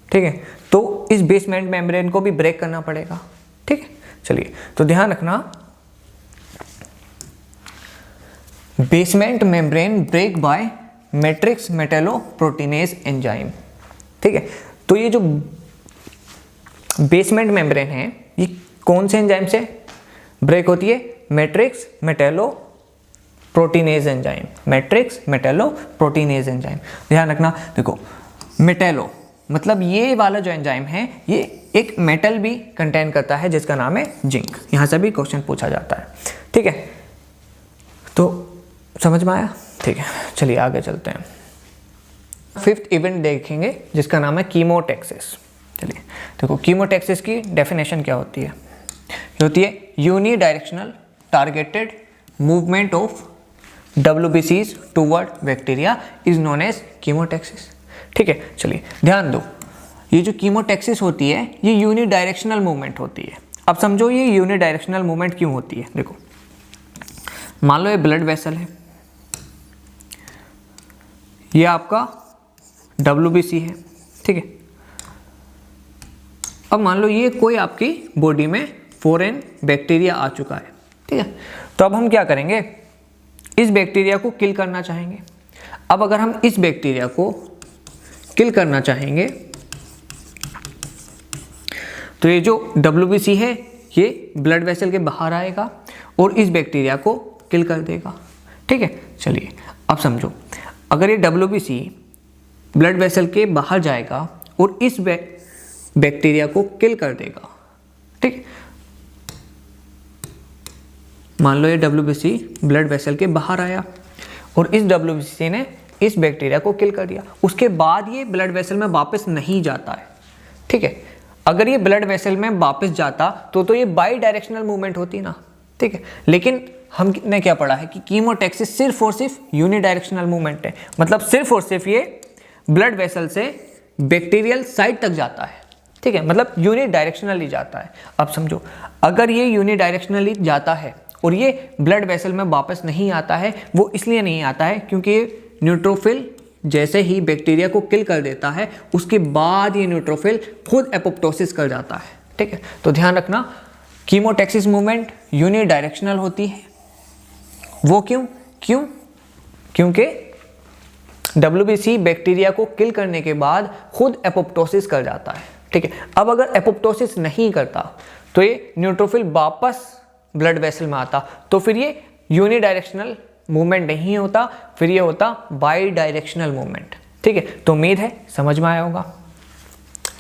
Speaker 1: ठीक है, तो इस बेसमेंट मेम्ब्रेन को भी ब्रेक करना पड़ेगा, ठीक है। चलिए तो ध्यान रखना basement membrane break by matrix metalloproteinase enzyme, ठीक है। तो ये जो बेसमेंट मेम्ब्रेन है ये कौन से एंजाइम से ब्रेक होती है, matrix metallo proteinase enzyme, matrix metallo proteinase enzyme. ध्यान रखना, देखो मेटेलो मतलब ये वाला जो एंजाइम है ये एक मेटल भी कंटेन करता है जिसका नाम है जिंक। यहाँ से भी क्वेश्चन पूछा जाता है, ठीक है। तो समझ में आया, ठीक है। चलिए आगे चलते हैं। फिफ्थ इवेंट देखेंगे जिसका नाम है कीमोटैक्सिस। चलिए देखो, कीमोटैक्सिस की डेफिनेशन क्या होती है? ये होती है unidirectional targeted movement of WBCs toward bacteria is known as chemotaxis, ठीक है। चलिए ध्यान दो, ये जो कीमोटैक्सिस होती है ये यूनी डायरेक्शनल मूवमेंट होती है। अब समझो ये यूनी डायरेक्शनल मूवमेंट क्यों होती है। देखो मान लो ये ब्लड वेसल है, ये आपका WBC है, ठीक है। अब मान लो ये कोई आपकी बॉडी में फॉरेन बैक्टीरिया आ चुका है, ठीक है। तो अब हम क्या करेंगे, इस बैक्टीरिया को किल करना चाहेंगे। अब अगर हम इस बैक्टीरिया को किल करना चाहेंगे तो ये जो WBC है ये ब्लड वेसल के बाहर आएगा और इस बैक्टीरिया को किल कर देगा, ठीक है। चलिए अब समझो, अगर ये WBC ब्लड वेसल के बाहर जाएगा और इस बैक्टीरिया को किल कर देगा, ठीक है। मान लो ये WBC ब्लड वेसल के बाहर आया और इस WBC ने इस बैक्टीरिया को किल कर दिया, उसके बाद ये ब्लड वेसल में वापस नहीं जाता है, ठीक है। अगर ये ब्लड वेसल में वापस जाता तो ये बाई डायरेक्शनल मूवमेंट होती ना, ठीक है। लेकिन हमने क्या पढ़ा है कि कीमोटैक्सिस सिर्फ और सिर्फ यूनी डायरेक्शनल मूवमेंट है, मतलब सिर्फ और सिर्फ ये ब्लड वेसल से बैक्टीरियल साइड तक जाता है, ठीक है, मतलब यूनी डायरेक्शनली जाता है। अब समझो, अगर ये यूनी डायरेक्शनली जाता है और ये ब्लड वेसल में वापस नहीं आता है, वो इसलिए नहीं आता है क्योंकि ये न्यूट्रोफिल जैसे ही बैक्टीरिया को किल कर देता है उसके बाद ये न्यूट्रोफिल खुद एपोप्टोसिस कर जाता है, ठीक है। तो ध्यान रखना, कीमोटैक्सिस मूवमेंट यूनी डायरेक्शनल होती है। वो क्यों? क्योंकि WBC बैक्टीरिया को किल करने के बाद खुद एपोप्टोसिस कर जाता है, ठीक है। अब अगर एपोप्टोसिस नहीं करता तो ये न्यूट्रोफिल वापस ब्लड वेसल में आता, तो फिर ये यूनी डायरेक्शनल मूवमेंट नहीं होता, फिर ये होता बाई डायरेक्शनल मूवमेंट, ठीक है। तो उम्मीद है समझ में आया होगा।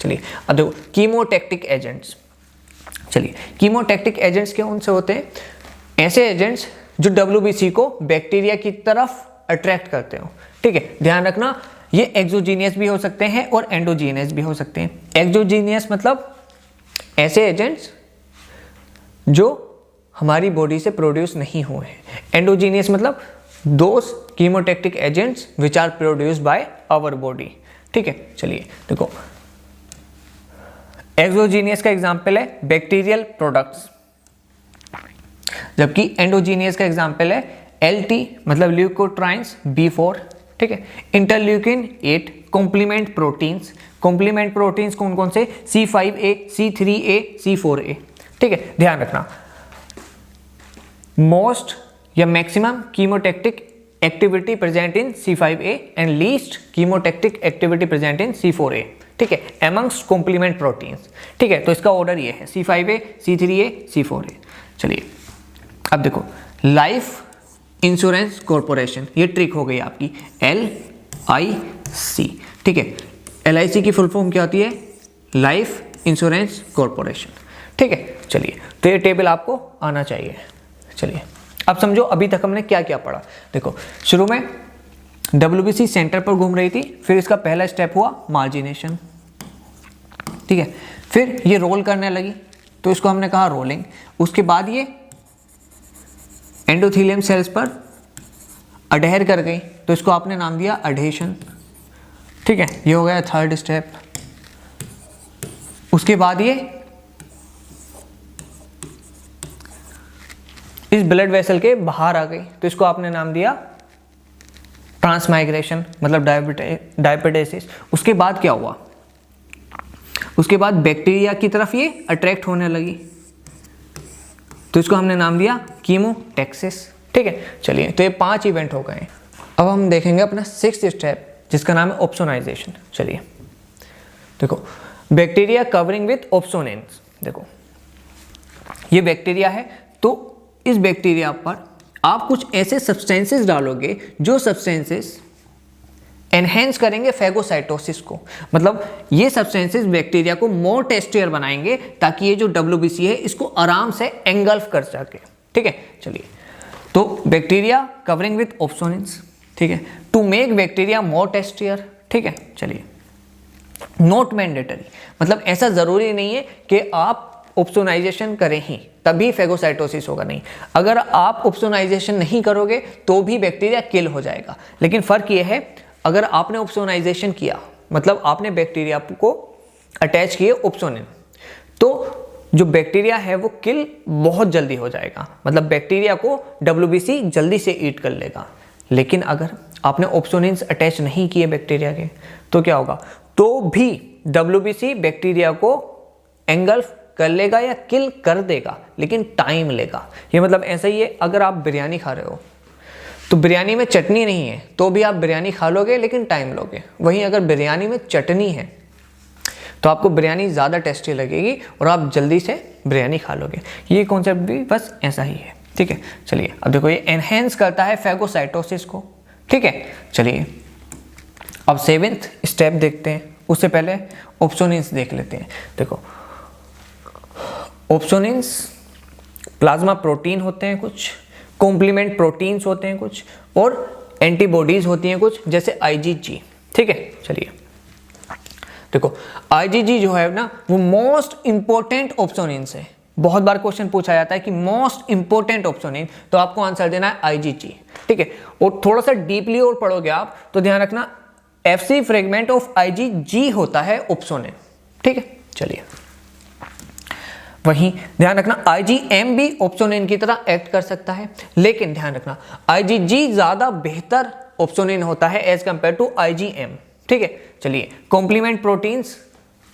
Speaker 1: चलिए अब देखो कीमोटैक्टिक एजेंट्स। चलिए कीमोटैक्टिक एजेंट्स कौन से होते हैं? ऐसे एजेंट्स जो WBC को बैक्टीरिया की तरफ अट्रैक्ट करते हो, ठीक है। ध्यान रखना, ये एक्सोजीनियस भी हो सकते हैं और एंडोजीनियस भी हो सकते हैं। एक्सोजीनियस मतलब ऐसे एजेंट्स जो हमारी बॉडी से प्रोड्यूस नहीं हुए हैं। एंडोजीनियस मतलब those chemotactic agents which are produced by our body, ठीक है। चलिए देखो, एक्सोजीनियस का एग्जांपल है बैक्टीरियल प्रोडक्ट्स, जबकि एंडोजीनियस का एग्जांपल है LT मतलब ल्यूकोट्राइन्स B4, ठीक है। Interleukin 8 complement proteins. Complement proteins कौन कौन से? C5a, C3a, C4a, ठीक है। ध्यान रखना, मोस्ट या maximum chemotactic activity present in C5a and least chemotactic activity present in C4a, ठीक है, एमंग्स कॉम्प्लीमेंट प्रोटीन्स, ठीक है। तो इसका ऑर्डर ये है C5a, C3a, C4a। चलिए अब देखो, लाइफ इंश्योरेंस कॉरपोरेशन, ये ट्रिक हो गई आपकी LIC, ठीक है। LIC की फुल फॉर्म क्या होती है? लाइफ इंश्योरेंस कॉरपोरेशन, ठीक है। चलिए तो ये टेबल आपको आना चाहिए। चलिए अब समझो अभी तक हमने क्या क्या पढ़ा। देखो शुरू में WBC सेंटर पर घूम रही थी, फिर इसका पहला स्टेप हुआ मार्जिनेशन, ठीक है। फिर ये रोल करने लगी तो इसको हमने कहा रोलिंग। उसके बाद ये एंडोथेलियम सेल्स पर अडहेर कर गई तो इसको आपने नाम दिया अडहेशन, ठीक है। ये हो गया थर्ड स्टेप। उसके बाद ये इस ब्लड वेसल के बाहर आ गई तो इसको आपने नाम दिया ट्रांसमाइग्रेशन मतलब डायपेडेसिस। उसके बाद क्या हुआ? उसके बाद बैक्टीरिया की तरफ ये अट्रैक्ट होने लगी तो इसको हमने नाम दिया कीमोटैक्सिस, ठीक है। चलिए तो ये 5 इवेंट हो गए। अब हम देखेंगे अपना 6th स्टेप जिसका नाम है ऑप्सोनाइजेशन। चलिए देखो, बैक्टीरिया कवरिंग विथ ऑप्सोनेंस। देखो ये बैक्टीरिया है तो इस बैक्टीरिया पर आप कुछ ऐसे सब्सटेंसेस डालोगे जो सब्सटेंसेस एनहेंस करेंगे फेगोसाइटोसिस को, मतलब ये सब्सटेंसेस बैक्टीरिया को मोर टेस्टियर बनाएंगे ताकि ये जो WBC है इसको आराम से एंगल्फ कर सके। ठीक है, चलिए, तो बैक्टीरिया कवरिंग विथ ओप्सोनिन्स, ठीक है, to make bacteria more tastier. ठीक है, चलिए, नॉट मैंडेटरी, मतलब ऐसा जरूरी नहीं है कि आप ओप्सोनाइजेशन करें ही तभी फेगोसाइटोसिस होगा, नहीं, अगर आप ओप्सोनाइजेशन नहीं करोगे तो भी बैक्टीरिया किल हो जाएगा। लेकिन फर्क ये है, अगर आपने ओप्सोनाइजेशन किया मतलब आपने बैक्टीरिया को अटैच किए ओप्सोनिन, तो जो बैक्टीरिया है वो किल बहुत जल्दी हो जाएगा, मतलब बैक्टीरिया को WBC जल्दी से ईट कर लेगा। लेकिन अगर आपने ओप्सोनिन्स अटैच नहीं किए बैक्टीरिया के तो क्या होगा, तो भी WBC बैक्टीरिया को एंगल्फ कर लेगा या किल कर देगा, लेकिन टाइम लेगा। ये मतलब ऐसा ही है, अगर आप बिरयानी खा रहे हो तो बिरयानी में चटनी नहीं है तो भी आप बिरयानी खा लोगे लेकिन टाइम लोगे। वहीं अगर बिरयानी में चटनी है तो आपको बिरयानी ज़्यादा टेस्टी लगेगी और आप जल्दी से बिरयानी खा लोगे। ये कॉन्सेप्ट भी बस ऐसा ही है। ठीक है, चलिए, अब देखो ये एनहेंस करता है फेगोसाइटोसिस को। ठीक है, चलिए, अब 7th स्टेप देखते हैं, उससे पहले ओप्सोनिन्स देख लेते हैं। देखो, ओप्सोनिन्स प्लाज्मा प्रोटीन होते हैं कुछ, कॉम्प्लीमेंट प्रोटीन्स होते हैं कुछ, और एंटीबॉडीज होती हैं कुछ, जैसे IgG। ठीक है, चलिए, देखो IgG जो है ना वो मोस्ट इंपॉर्टेंट ओप्सोनिन्स है। बहुत बार क्वेश्चन पूछा जाता है कि मोस्ट इंपॉर्टेंट ओप्सोनिन, तो आपको आंसर देना है IgG। ठीक है, और थोड़ा सा डीपली और पढ़ोगे आप तो ध्यान रखना FC फ्रेगमेंट ऑफ IgG होता है ओप्सोनिन। ठीक है, चलिए, वहीं ध्यान रखना IgM भी ओप्सोनिन की तरह एक्ट कर सकता है, लेकिन ध्यान रखना IgG ज्यादा बेहतर ओप्सोनिन होता है एज कंपेयर टू IgM। ठीक है, चलिए, कॉम्प्लीमेंट प्रोटीन्स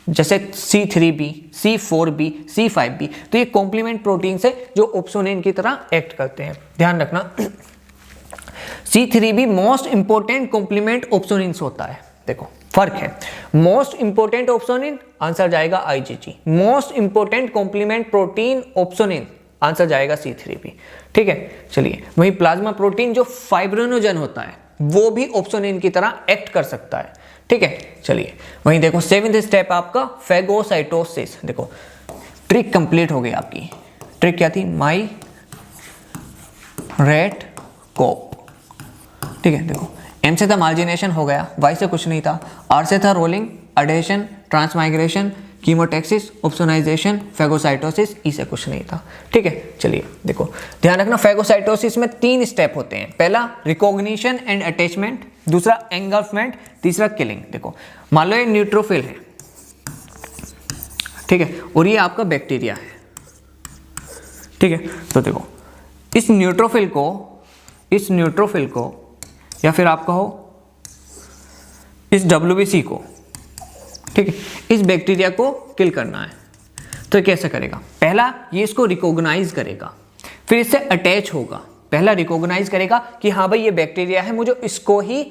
Speaker 1: जैसे C3b, C4b, C5b, तो ये कॉम्प्लीमेंट प्रोटीन्स है जो ओप्सोनिन की तरह एक्ट करते हैं। ध्यान रखना C3b मोस्ट इंपोर्टेंट कॉम्प्लीमेंट ओप्सोनिन्स होता है। देखो फर्क है, मोस्ट इंपोर्टेंट ओप्सोनिन आंसर जाएगा IgG, most important complement protein opsonin answer जाएगा C3b। ठीक है, चलिए, वही प्लाज्मा प्रोटीन जो फाइब्रिनोजन होता है वो भी ओप्सोनिन की तरह एक्ट कर सकता है। ठीक है, चलिए, वहीं देखो 7th स्टेप आपका फेगोसाइटोसिस। देखो ट्रिक कंप्लीट हो गई आपकी। ट्रिक क्या थी, माई रेट कोप। ठीक है, देखो M से था मार्जिनेशन हो गया, Y से कुछ नहीं था, R से था rolling, adhesion, transmigration, chemotaxis, opsonization, phagocytosis, E से कुछ नहीं था। ठीक है, चलिए, देखो ध्यान रखना फेगोसाइटोसिस में 3 स्टेप होते हैं। पहला रिकॉग्निशन एंड अटैचमेंट, दूसरा एंगल्फमेंट, तीसरा किलिंग। देखो मान लो ये न्यूट्रोफिल है, ठीक है, और ये आपका बैक्टीरिया है। ठीक है, तो देखो इस न्यूट्रोफिल को या फिर आप कहो इस WBC को, ठीक है, इस बैक्टीरिया को किल करना है। तो कैसे करेगा, पहला ये इसको रिकॉग्नाइज करेगा, फिर इससे अटैच होगा। पहला रिकॉग्नाइज करेगा कि हाँ भाई ये बैक्टीरिया है, मुझे इसको ही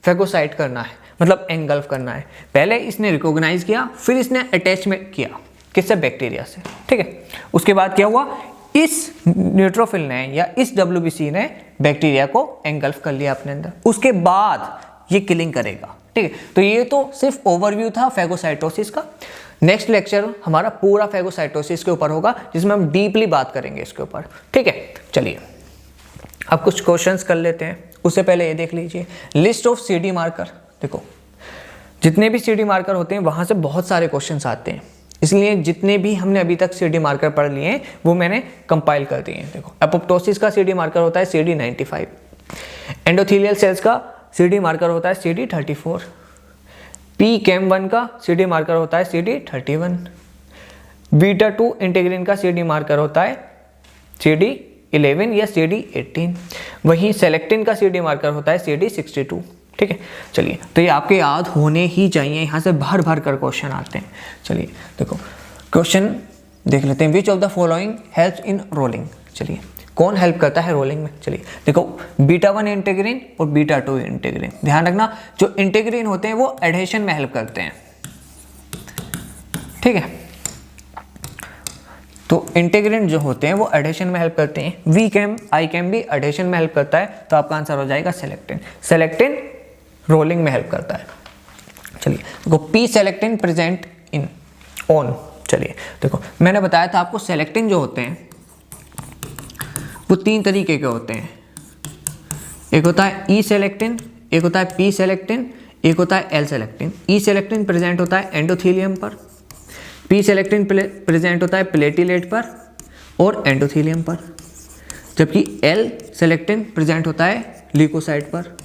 Speaker 1: फेगोसाइट करना है, मतलब एंगल्फ करना है। पहले इसने रिकॉग्नाइज किया, फिर इसने अटैचमेंट किया, किससे, बैक्टीरिया से। ठीक है, उसके बाद क्या हुआ, इस न्यूट्रोफिल ने या इस WBC ने बैक्टीरिया को एंगल्फ कर लिया अपने अंदर, उसके बाद ये किलिंग करेगा। ठीक है, तो ये तो सिर्फ ओवरव्यू था फेगोसाइटोसिस का। नेक्स्ट लेक्चर हमारा पूरा फेगोसाइटोसिस के ऊपर होगा, जिसमें हम डीपली बात करेंगे इसके ऊपर। ठीक है, चलिए अब कुछ क्वेश्चंस कर लेते हैं। उससे पहले ये देख लीजिए लिस्ट ऑफ CD मार्कर। देखो जितने भी CD मार्कर होते हैं वहां से बहुत सारे क्वेश्चंस आते हैं, इसलिए जितने भी हमने अभी तक CD मार्कर पढ़ लिए हैं वो मैंने कंपाइल कर दिए हैं। देखो एपोप्टोसिस का CD मार्कर होता है CD95, एंडोथेलियल सेल्स का CD मार्कर होता है CD34, PKM1 का CD मार्कर होता है CD31, β2 इंटीग्रिन का CD मार्कर होता है CD11 या CD18, वहीं सेलेक्टिन का CD मार्कर होता है CD62। ठीक है, चलिए, तो ये आपके याद होने ही चाहिए, यहाँ से भर भर कर क्वेश्चन आते हैं। चलिए देखो क्वेश्चन देख लेते हैं, विच of the following helps in rolling. चलिए कौन हेल्प करता है रोलिंग में, चलिए देखो β1 इंटीग्रिन और β2 इंटीग्रिन। ध्यान रखना जो इंटीग्रिन होते हैं वो एडहेशन में हेल्प करते हैं। ठीक है, तो इंटीग्रेंट जो होते हैं वो एडिशन में हेल्प करते हैं। वी कैम आई कैम भी एडिशन में हेल्प करता है, तो आपका आंसर हो जाएगा सेलेक्टिन। सेलेक्टिन रोलिंग में हेल्प करता है। चलिए देखो P selectin present in on. चलिए देखो मैंने बताया था आपको सेलेक्टिन जो होते हैं वो 3 तरीके के होते हैं। एक होता है ई सेलेक्टिन, एक होता है पी सेलेक्टिन, एक होता है एल सेलेक्टिन। ई सेलेक्टिन प्रेजेंट होता है एंडोथीलियम पर, पी सेलेक्टिन प्रेजेंट होता है प्लेटिलेट पर और एंडोथीलियम पर, जबकि एल सेलेक्टिन प्रेजेंट होता है ल्यूकोसाइट पर।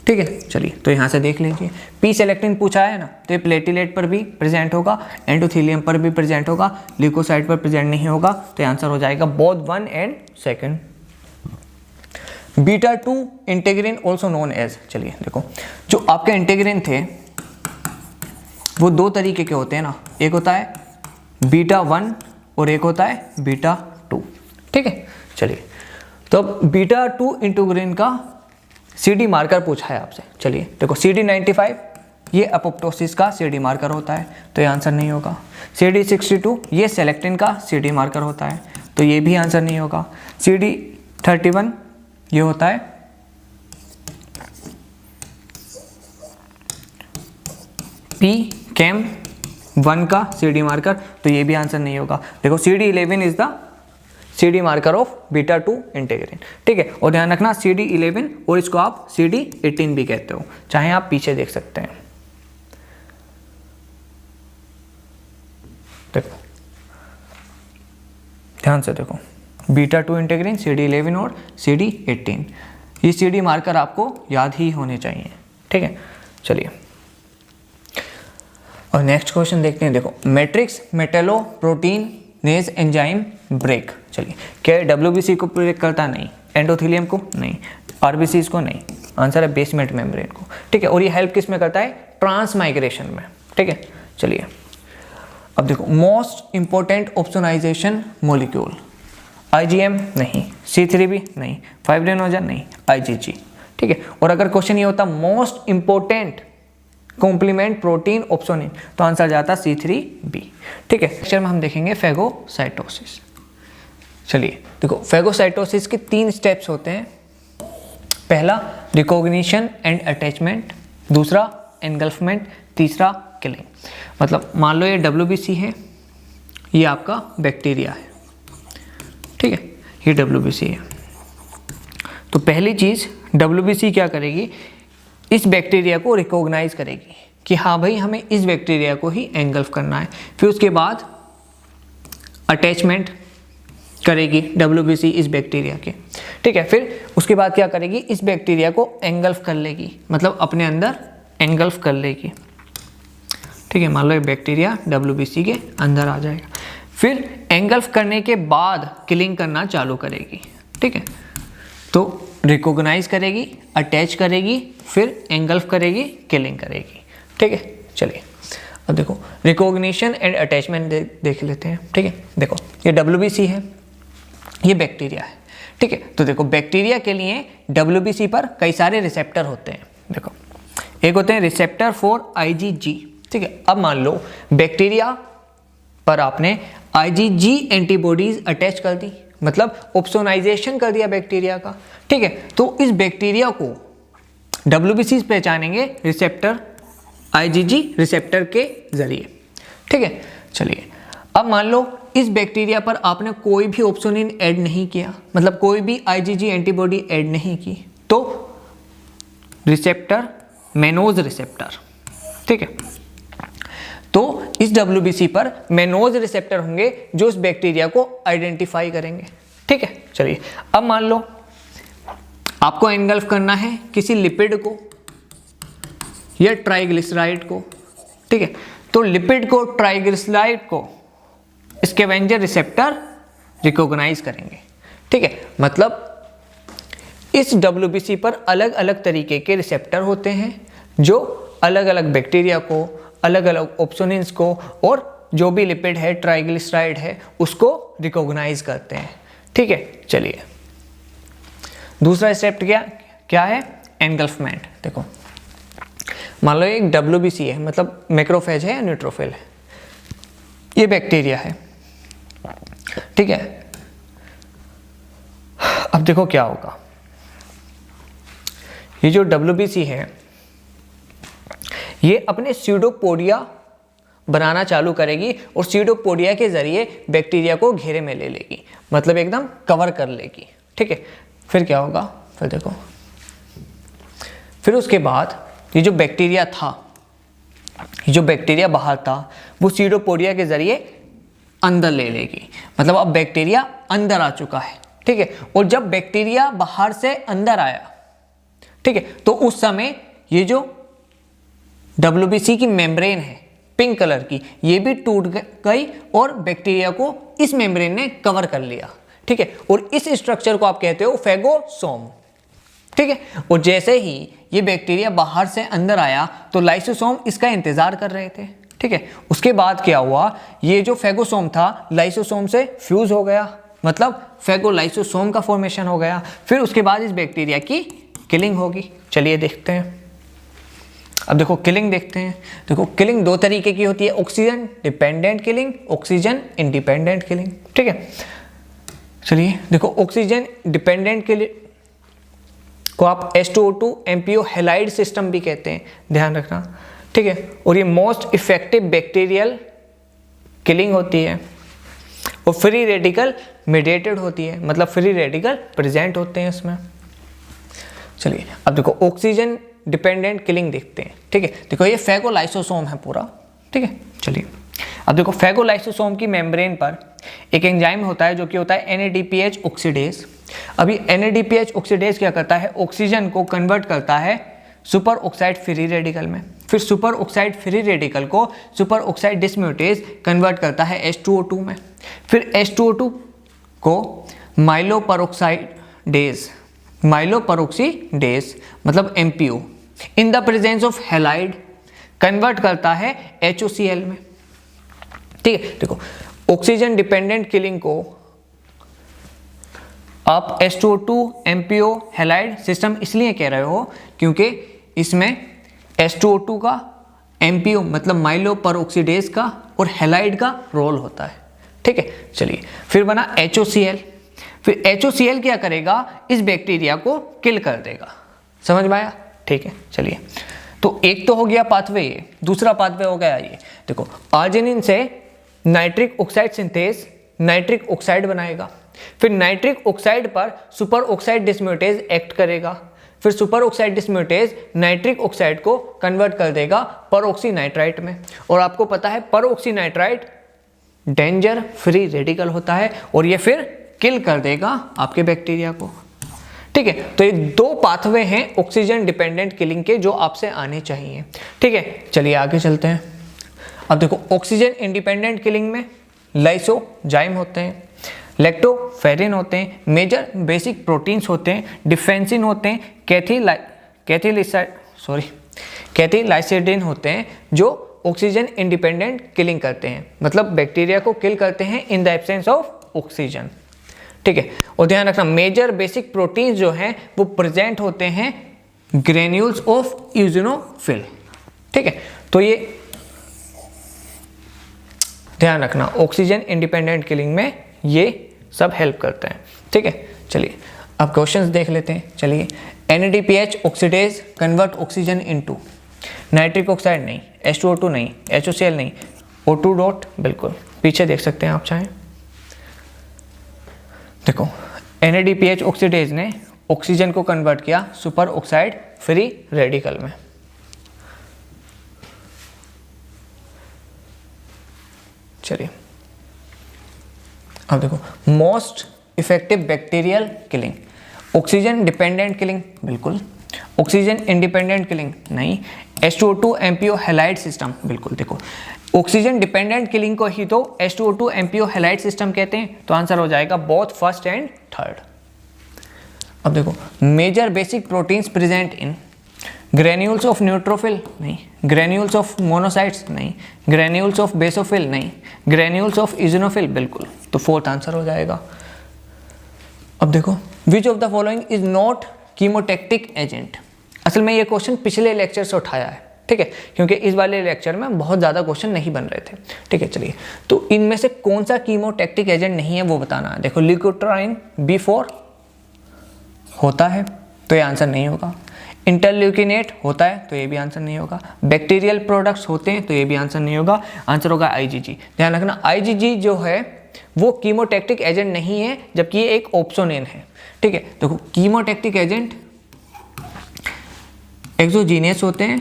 Speaker 1: ठीक है, चलिए तो यहाँ से देख लीजिए पी सेलेक्टिन पूछा है ना, तो ये प्लेटिलेट पर भी प्रेजेंट होगा, एंडोथीलियम पर भी प्रेजेंट होगा, ल्यूकोसाइट पर प्रेजेंट नहीं होगा, तो आंसर हो जाएगा both 1 and 2। Beta 2 integrin also known as. चलिए देखो जो आपके इंटीग्रिन थे वो 2 तरीके के होते हैं ना, एक होता है बीटा 1 और एक होता है बीटा 2। ठीक है, चलिए तो अब बीटा 2 इंटीग्रिन का CD मार्कर पूछा है आपसे। चलिए देखो CD95 ये अपोप्टोसिस का CD मार्कर होता है, तो ये आंसर नहीं होगा। CD62 ये सेलेक्टिन का CD मार्कर होता है, तो ये भी आंसर नहीं होगा। CD31 ये होता है पी कैम 1 का CD मार्कर, तो ये भी आंसर नहीं होगा। देखो CD11 is the CD marker of beta 2 integrin. ठीक है, और ध्यान रखना CD11 और इसको आप CD18 भी कहते हो, चाहे आप पीछे देख सकते हैं। देखो ध्यान से देखो बीटा 2 इंटीग्रिन CD11 और CD18, ये CD मार्कर आपको याद ही होने चाहिए। ठीक है, चलिए और नेक्स्ट क्वेश्चन देखते हैं। देखो मैट्रिक्स मेटेलोप्रोटीनेज एंजाइम ब्रेक। चलिए क्या WBC को ब्रेक करता? नहीं। एंडोथीलियम को? नहीं। RBCs को? नहीं। आंसर है बेसमेंट मेम्ब्रेन को। ठीक है, और ये हेल्प किस में करता है? ट्रांसमाइग्रेशन में। ठीक है, चलिए अब देखो most important opsonization molecule IgM नहीं, C3b नहीं, फाइब्रिनोजन नहीं, IgG। ठीक है, और अगर क्वेश्चन ये होता most important complement protein opsonin, तो आंसर जाता C3b। ठीक है, लेक्चर में हम देखेंगे फेगोसाइटोसिस। चलिए देखो फेगोसाइटोसिस के 3 स्टेप्स होते हैं। पहला रिकॉग्निशन एंड अटैचमेंट, दूसरा एनगल्फमेंट, तीसरा किलिंग। मतलब मान लो ये WBC है, ये आपका बैक्टीरिया है। ठीक है, ये WBC है। तो पहली चीज़ WBC क्या करेगी? इस बैक्टीरिया को रिकॉग्नाइज करेगी कि हाँ भाई हमें इस बैक्टीरिया को ही एंगल्फ करना है। फिर उसके बाद अटैचमेंट करेगी WBC इस बैक्टीरिया के। ठीक है, फिर उसके बाद क्या करेगी? इस बैक्टीरिया को एंगल्फ कर लेगी, मतलब अपने अंदर एंगल्फ कर लेगी। ठीक है, मान लो ये बैक्टीरिया WBC के अंदर आ जाएगा। फिर एंगल्फ करने के बाद किलिंग करना चालू करेगी। ठीक है, तो रिकॉग्नाइज करेगी, अटैच करेगी, फिर एंगल्फ करेगी, किलिंग करेगी। ठीक है, चलिए अब देखो रिकॉग्निशन एंड अटैचमेंट देख लेते हैं। ठीक है, देखो ये WBC है, ये बैक्टीरिया है। ठीक है, तो देखो बैक्टीरिया के लिए WBC पर कई सारे रिसेप्टर होते हैं। देखो एक होते हैं रिसेप्टर फॉर IgG। ठीक है, अब मान लो बैक्टीरिया पर आपने IgG एंटीबॉडीज अटैच कर दी, मतलब ऑप्सोनाइजेशन कर दिया बैक्टीरिया का। ठीक है, तो इस बैक्टीरिया को WBCs पहचानेंगे रिसेप्टर IgG रिसेप्टर के जरिए। ठीक है, चलिए अब मान लो इस बैक्टीरिया पर आपने कोई भी ऑप्सोनिन ऐड नहीं किया, मतलब कोई भी IgG एंटीबॉडी ऐड नहीं की, तो रिसेप्टर मेनोज रिसेप्टर। ठीक है, तो इस WBC पर मेनोज रिसेप्टर होंगे जो इस बैक्टीरिया को आइडेंटिफाई करेंगे। ठीक है, चलिए अब मान लो आपको एंगल्फ करना है किसी लिपिड को या ट्राइग्लिसराइड को। ठीक है, तो लिपिड को, ट्राइग्लिसराइड को स्कैवेंजर रिसेप्टर रिकॉग्नाइज करेंगे। ठीक है, मतलब इस WBC पर अलग अलग तरीके के रिसेप्टर होते हैं जो अलग अलग बैक्टीरिया को, अलग अलग ऑप्सोनिन्स को और जो भी लिपिड है, ट्राइग्लिसराइड है, उसको रिकॉग्नाइज करते हैं। ठीक है, चलिए दूसरा स्टेप क्या है? एंगल्फमेंट। देखो मान लो एक WBC है, मतलब मैक्रोफेज है या न्यूट्रोफिल है, ये बैक्टीरिया है। ठीक है। अब देखो क्या होगा, ये जो WBC है ये अपने स्यूडोपोडिया बनाना चालू करेगी और स्यूडोपोडिया के जरिए बैक्टीरिया को घेरे में ले लेगी, मतलब एकदम कवर कर लेगी। ठीक है, फिर क्या होगा, फिर देखो, फिर उसके बाद ये जो बैक्टीरिया था, ये जो बैक्टीरिया बाहर था वो स्यूडोपोडिया के जरिए अंदर ले लेगी, मतलब अब बैक्टीरिया अंदर आ चुका है। ठीक है, और जब बैक्टीरिया बाहर से अंदर आया, ठीक है, तो उस समय ये जो WBC की मेम्ब्रेन है पिंक कलर की, ये भी टूट गई और बैक्टीरिया को इस मेम्ब्रेन ने कवर कर लिया। ठीक है, और इस स्ट्रक्चर को आप कहते हो फेगोसोम। ठीक है, और जैसे ही ये बैक्टीरिया बाहर से अंदर आया तो लाइसोसोम इसका इंतजार कर रहे थे। ठीक है, उसके बाद क्या हुआ, ये जो फेगोसोम था लाइसोसोम से फ्यूज हो गया, मतलब फेगोलाइसोसोम का फॉर्मेशन हो गया। फिर उसके बाद इस बैक्टीरिया की किलिंग होगी। चलिए देखते हैं। अब देखो किलिंग देखते हैं। देखो किलिंग दो तरीके की होती है, oxygen dependent killing, oxygen independent killing. ठीक है, चलिए देखो ऑक्सीजन डिपेंडेंट किलिंग को आप H2O2 MPO हैलाइड सिस्टम भी कहते हैं, ध्यान रखना। ठीक है, और ये मोस्ट इफेक्टिव बैक्टीरियल किलिंग होती है और फ्री रेडिकल मीडिएटेड होती है, मतलब फ्री रेडिकल प्रेजेंट होते हैं इसमें। चलिए अब देखो ऑक्सीजन डिपेंडेंट किलिंग देखते हैं। ठीक है, देखो ये फेगोलाइसोसोम है पूरा। ठीक है, चलिए अब देखो फेगोलाइसोसोम की मेम्ब्रेन पर एक एंजाइम होता है जो कि होता है NADPH ऑक्सीडेज। अभी NADPH ऑक्सीडेज क्या करता है, ऑक्सीजन को कन्वर्ट करता है सुपर ऑक्साइड फ्री रेडिकल में, फिर सुपर ऑक्साइड फ्री रेडिकल को सुपर ऑक्साइड डिसम्यूटेज कन्वर्ट करता है H2O2 में, फिर H2O2 को माइलोपरोक्सीडेज मतलब MPO in the presence of halide convert करता है HOCl में। ठीक है, देखो ऑक्सीजन डिपेंडेंट किलिंग को आप H2O2 MPO हैलाइड सिस्टम इसलिए कह रहे हो क्योंकि इसमें H2O2 का MPO मतलब माइलोपरोक्सीडेज का और हैलाइड का रोल होता है। ठीक है, चलिए फिर बना HOCl। फिर HOCl क्या करेगा, इस बैक्टीरिया को किल कर देगा। समझ में आया? ठीक है, चलिए तो एक तो हो गया पाथवे, ये दूसरा पाथवे हो गया ये। देखो आर्जिनिन से nitric oxide synthase nitric oxide बनाएगा, फिर नाइट्रिक ऑक्साइड पर सुपर ऑक्साइड डिसम्यूटेज एक्ट करेगा, फिर super oxide dismutase nitric oxide को कन्वर्ट कर देगा परऑक्सीनाइट्राइट में। और आपको पता है परऑक्सीनाइट्राइट डेंजर फ्री रेडिकल होता है और ये फिर किल कर देगा आपके बैक्टीरिया को। ठीक है, तो ये दो पाथवे हैं ऑक्सीजन डिपेंडेंट किलिंग के जो आपसे आने चाहिए। ठीक है, चलिए आगे चलते हैं। अब देखो ऑक्सीजन इंडिपेंडेंट किलिंग में लाइसोजाइम होते हैं, लैक्टोफेरिन होते हैं, मेजर बेसिक प्रोटीन्स होते हैं, डिफेंसिन होते हैं, कैथीलाइसिडिन होते हैं जो ऑक्सीजन इंडिपेंडेंट किलिंग करते हैं, मतलब बैक्टीरिया को किल करते हैं in the absence of oxygen. ठीक है, और ध्यान रखना मेजर बेसिक प्रोटीन्स जो हैं वो प्रेजेंट होते हैं ग्रेन्यूल्स ऑफ यूजिनोफिल। ठीक है, तो ये ध्यान रखना ऑक्सीजन इंडिपेंडेंट किलिंग में ये सब हेल्प करते हैं। ठीक है, चलिए अब क्वेश्चंस देख लेते हैं। चलिए NADPH oxidase convert oxygen into nitric oxide नहीं, H2O2 नहीं, HOCl नहीं, O2 डॉट बिल्कुल पीछे देख सकते हैं आप चाहें। देखो NADPH ऑक्सीडेज ने ऑक्सीजन को कन्वर्ट किया सुपर ऑक्साइड फ्री रेडिकल में। चलिए अब देखो most effective bacterial killing, oxygen dependent killing बिल्कुल, ऑक्सीजन इंडिपेंडेंट किलिंग नहीं, H2O2 MPO हैलाइड सिस्टम बिल्कुल। देखो ऑक्सीजन डिपेंडेंट किलिंग को ही तो H2O2 MPO हैलाइड सिस्टम कहते हैं, तो आंसर हो जाएगा बोथ फर्स्ट एंड थर्ड। अब देखो major basic proteins present in granules of neutrophil नहीं, ग्रेन्यूल्स ऑफ मोनोसाइट्स नहीं, ग्रेन्यूल्स ऑफ बेसोफिल नहीं, ग्रेन्यूल्स ऑफ इजोनोफिल बिल्कुल, तो फोर्थ आंसर हो जाएगा। अब देखो which of the following is not chemotactic agent. असल में ये क्वेश्चन पिछले लेक्चर से उठाया है। ठीक है, क्योंकि इस वाले लेक्चर में बहुत ज़्यादा क्वेश्चन नहीं बन रहे थे। ठीक है, चलिए, तो इनमें से कौन सा कीमोटैक्टिक एजेंट नहीं है वो बताना है। देखो ल्यूकोट्राइन B4 होता है तो ये आंसर नहीं होगा, इंटरल्यूकिनेट होता है तो ये भी आंसर नहीं होगा, बैक्टीरियल प्रोडक्ट्स होते हैं तो ये भी आंसर नहीं होगा, आंसर होगा IgG। ध्यान रखना IgG जो है वो कीमोटैक्टिक एजेंट नहीं है, जबकि ये एक ऑप्सोनिन है। ठीक है, देखो कीमोटैक्टिक एजेंट एक्सोजीनियस होते हैं,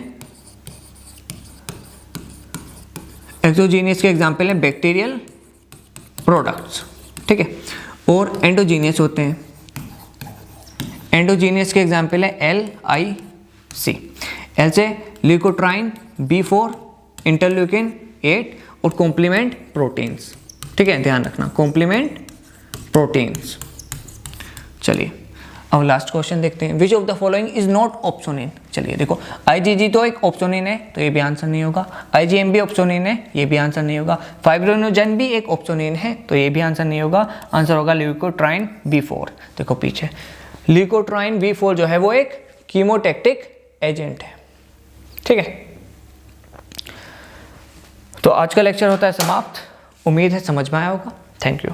Speaker 1: एक्सोजीनियस के एग्जाम्पल है बैक्टीरियल प्रोडक्ट्स। ठीक है, और एंडोजीनियस होते हैं, एंडोजीनियस के एग्जाम्पल है LIC। एल से ल्यूकोट्राइन B4, इंटरल्यूकिन 8 और कॉम्प्लीमेंट प्रोटीन्स। ठीक है, ध्यान रखना कॉम्प्लीमेंट प्रोटीन्स। चलिए अब लास्ट क्वेश्चन देखते हैं, विच of the following is not opsonin. चलिए देखो IgG तो एक ऑप्सोनिन है तो ये भी आंसर नहीं होगा, IgM भी ऑप्सोनिन है ये भी आंसर नहीं होगा, फाइब्रिनोजेन भी एक ऑप्सोनिन है तो ये भी आंसर नहीं होगा, आंसर होगा ल्यूकोट्राइन B4। देखो पीछे ल्यूकोट्राइन B4 जो है वो एक कीमोटैक्टिक एजेंट है। ठीक है, तो आज का लेक्चर होता है समाप्त। उम्मीद है समझ में आया होगा। Thank you.